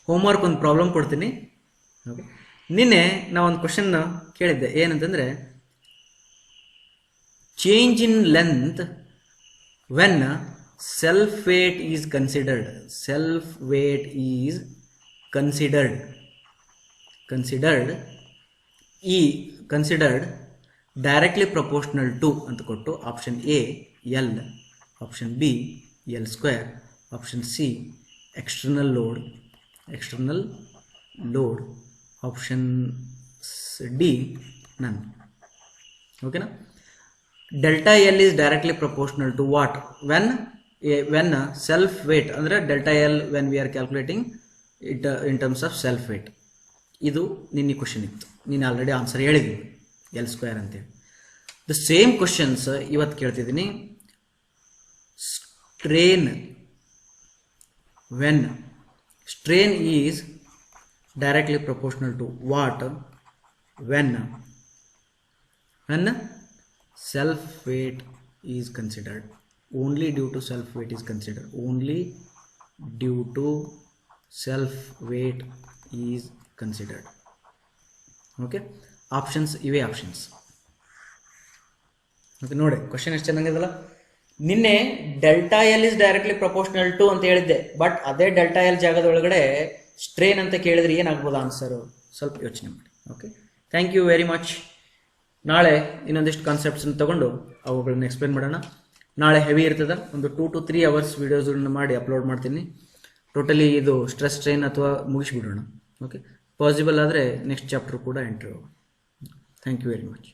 homework ಒಂದು problem ಕೊಡ್ತೀನಿ. Okay, ನಿನ್ನೆ ನಾ ಒಂದು question ಕೇಳಿದ್ದೆ, ಏನಂತಂದರೆ change in length when self weight is considered. Self weight is considered directly proportional to ಅಂತ ಕೊಟ್ಟು option A L, option B L square, option C external load, option D none. ಓಕೆನಾ? Delta L is directly proportional to what? when self weight ಅಂದರೆ delta L when we are calculating it in terms of self weight. ಇದು ನಿನ್ನೆ question ಇತ್ತು, ನೀನು already answer ಹೇಳಿದ್ದೀನಿ, L square ಅಂತೇಳಿ. The same questions ಇವತ್ತು ಕೇಳ್ತಿದ್ದೀನಿ. when strain is directly proportional to what? when self weight is considered. Only due to self weight is considered. Only due to self weight is considered. Okay, options ಇವೆ options. Okay, ನೋಡಿ question ಎಷ್ಟು ಚೆನ್ನಾಗಿದಲ್ಲ. ನಿನ್ನೆ delta L is directly proportional to ಅಂತ ಹೇಳಿದ್ದೆ, but ಅದೇ delta L ಜಾಗದ ಒಳಗಡೆ ಸ್ಟ್ರೇನ್ ಅಂತ ಕೇಳಿದ್ರೆ ಏನಾಗ್ಬೋದು ಆನ್ಸರು? ಸ್ವಲ್ಪ ಯೋಚನೆ ಮಾಡಿ. Okay, thank you very much. ನಾಳೆ ಇನ್ನೊಂದಿಷ್ಟು ಕಾನ್ಸೆಪ್ಟ್ಸನ್ನು ತಗೊಂಡು ಅವುಗಳನ್ನ ಎಕ್ಸ್ಪ್ಲೇನ್ ಮಾಡೋಣ. ನಾಳೆ ಹೆವಿ ಇರ್ತದೆ, ಒಂದು 2 to 3 hours ವಿಡಿಯೋಸ್ಗಳನ್ನ ಮಾಡಿ ಅಪ್ಲೋಡ್ ಮಾಡ್ತೀನಿ. ಟೋಟಲಿ ಇದು ಸ್ಟ್ರೆಸ್ ಟ್ರೈನ್ ಅಥವಾ ಮುಗಿಸ್ಬಿಡೋಣ. ಓಕೆ, ಪಾಸಿಬಲ್ ಆದರೆ ನೆಕ್ಸ್ಟ್ ಚಾಪ್ಟರ್ ಕೂಡ ಎಂಟ್ರಿ ಹೋಗೋಣ. Thank you very much.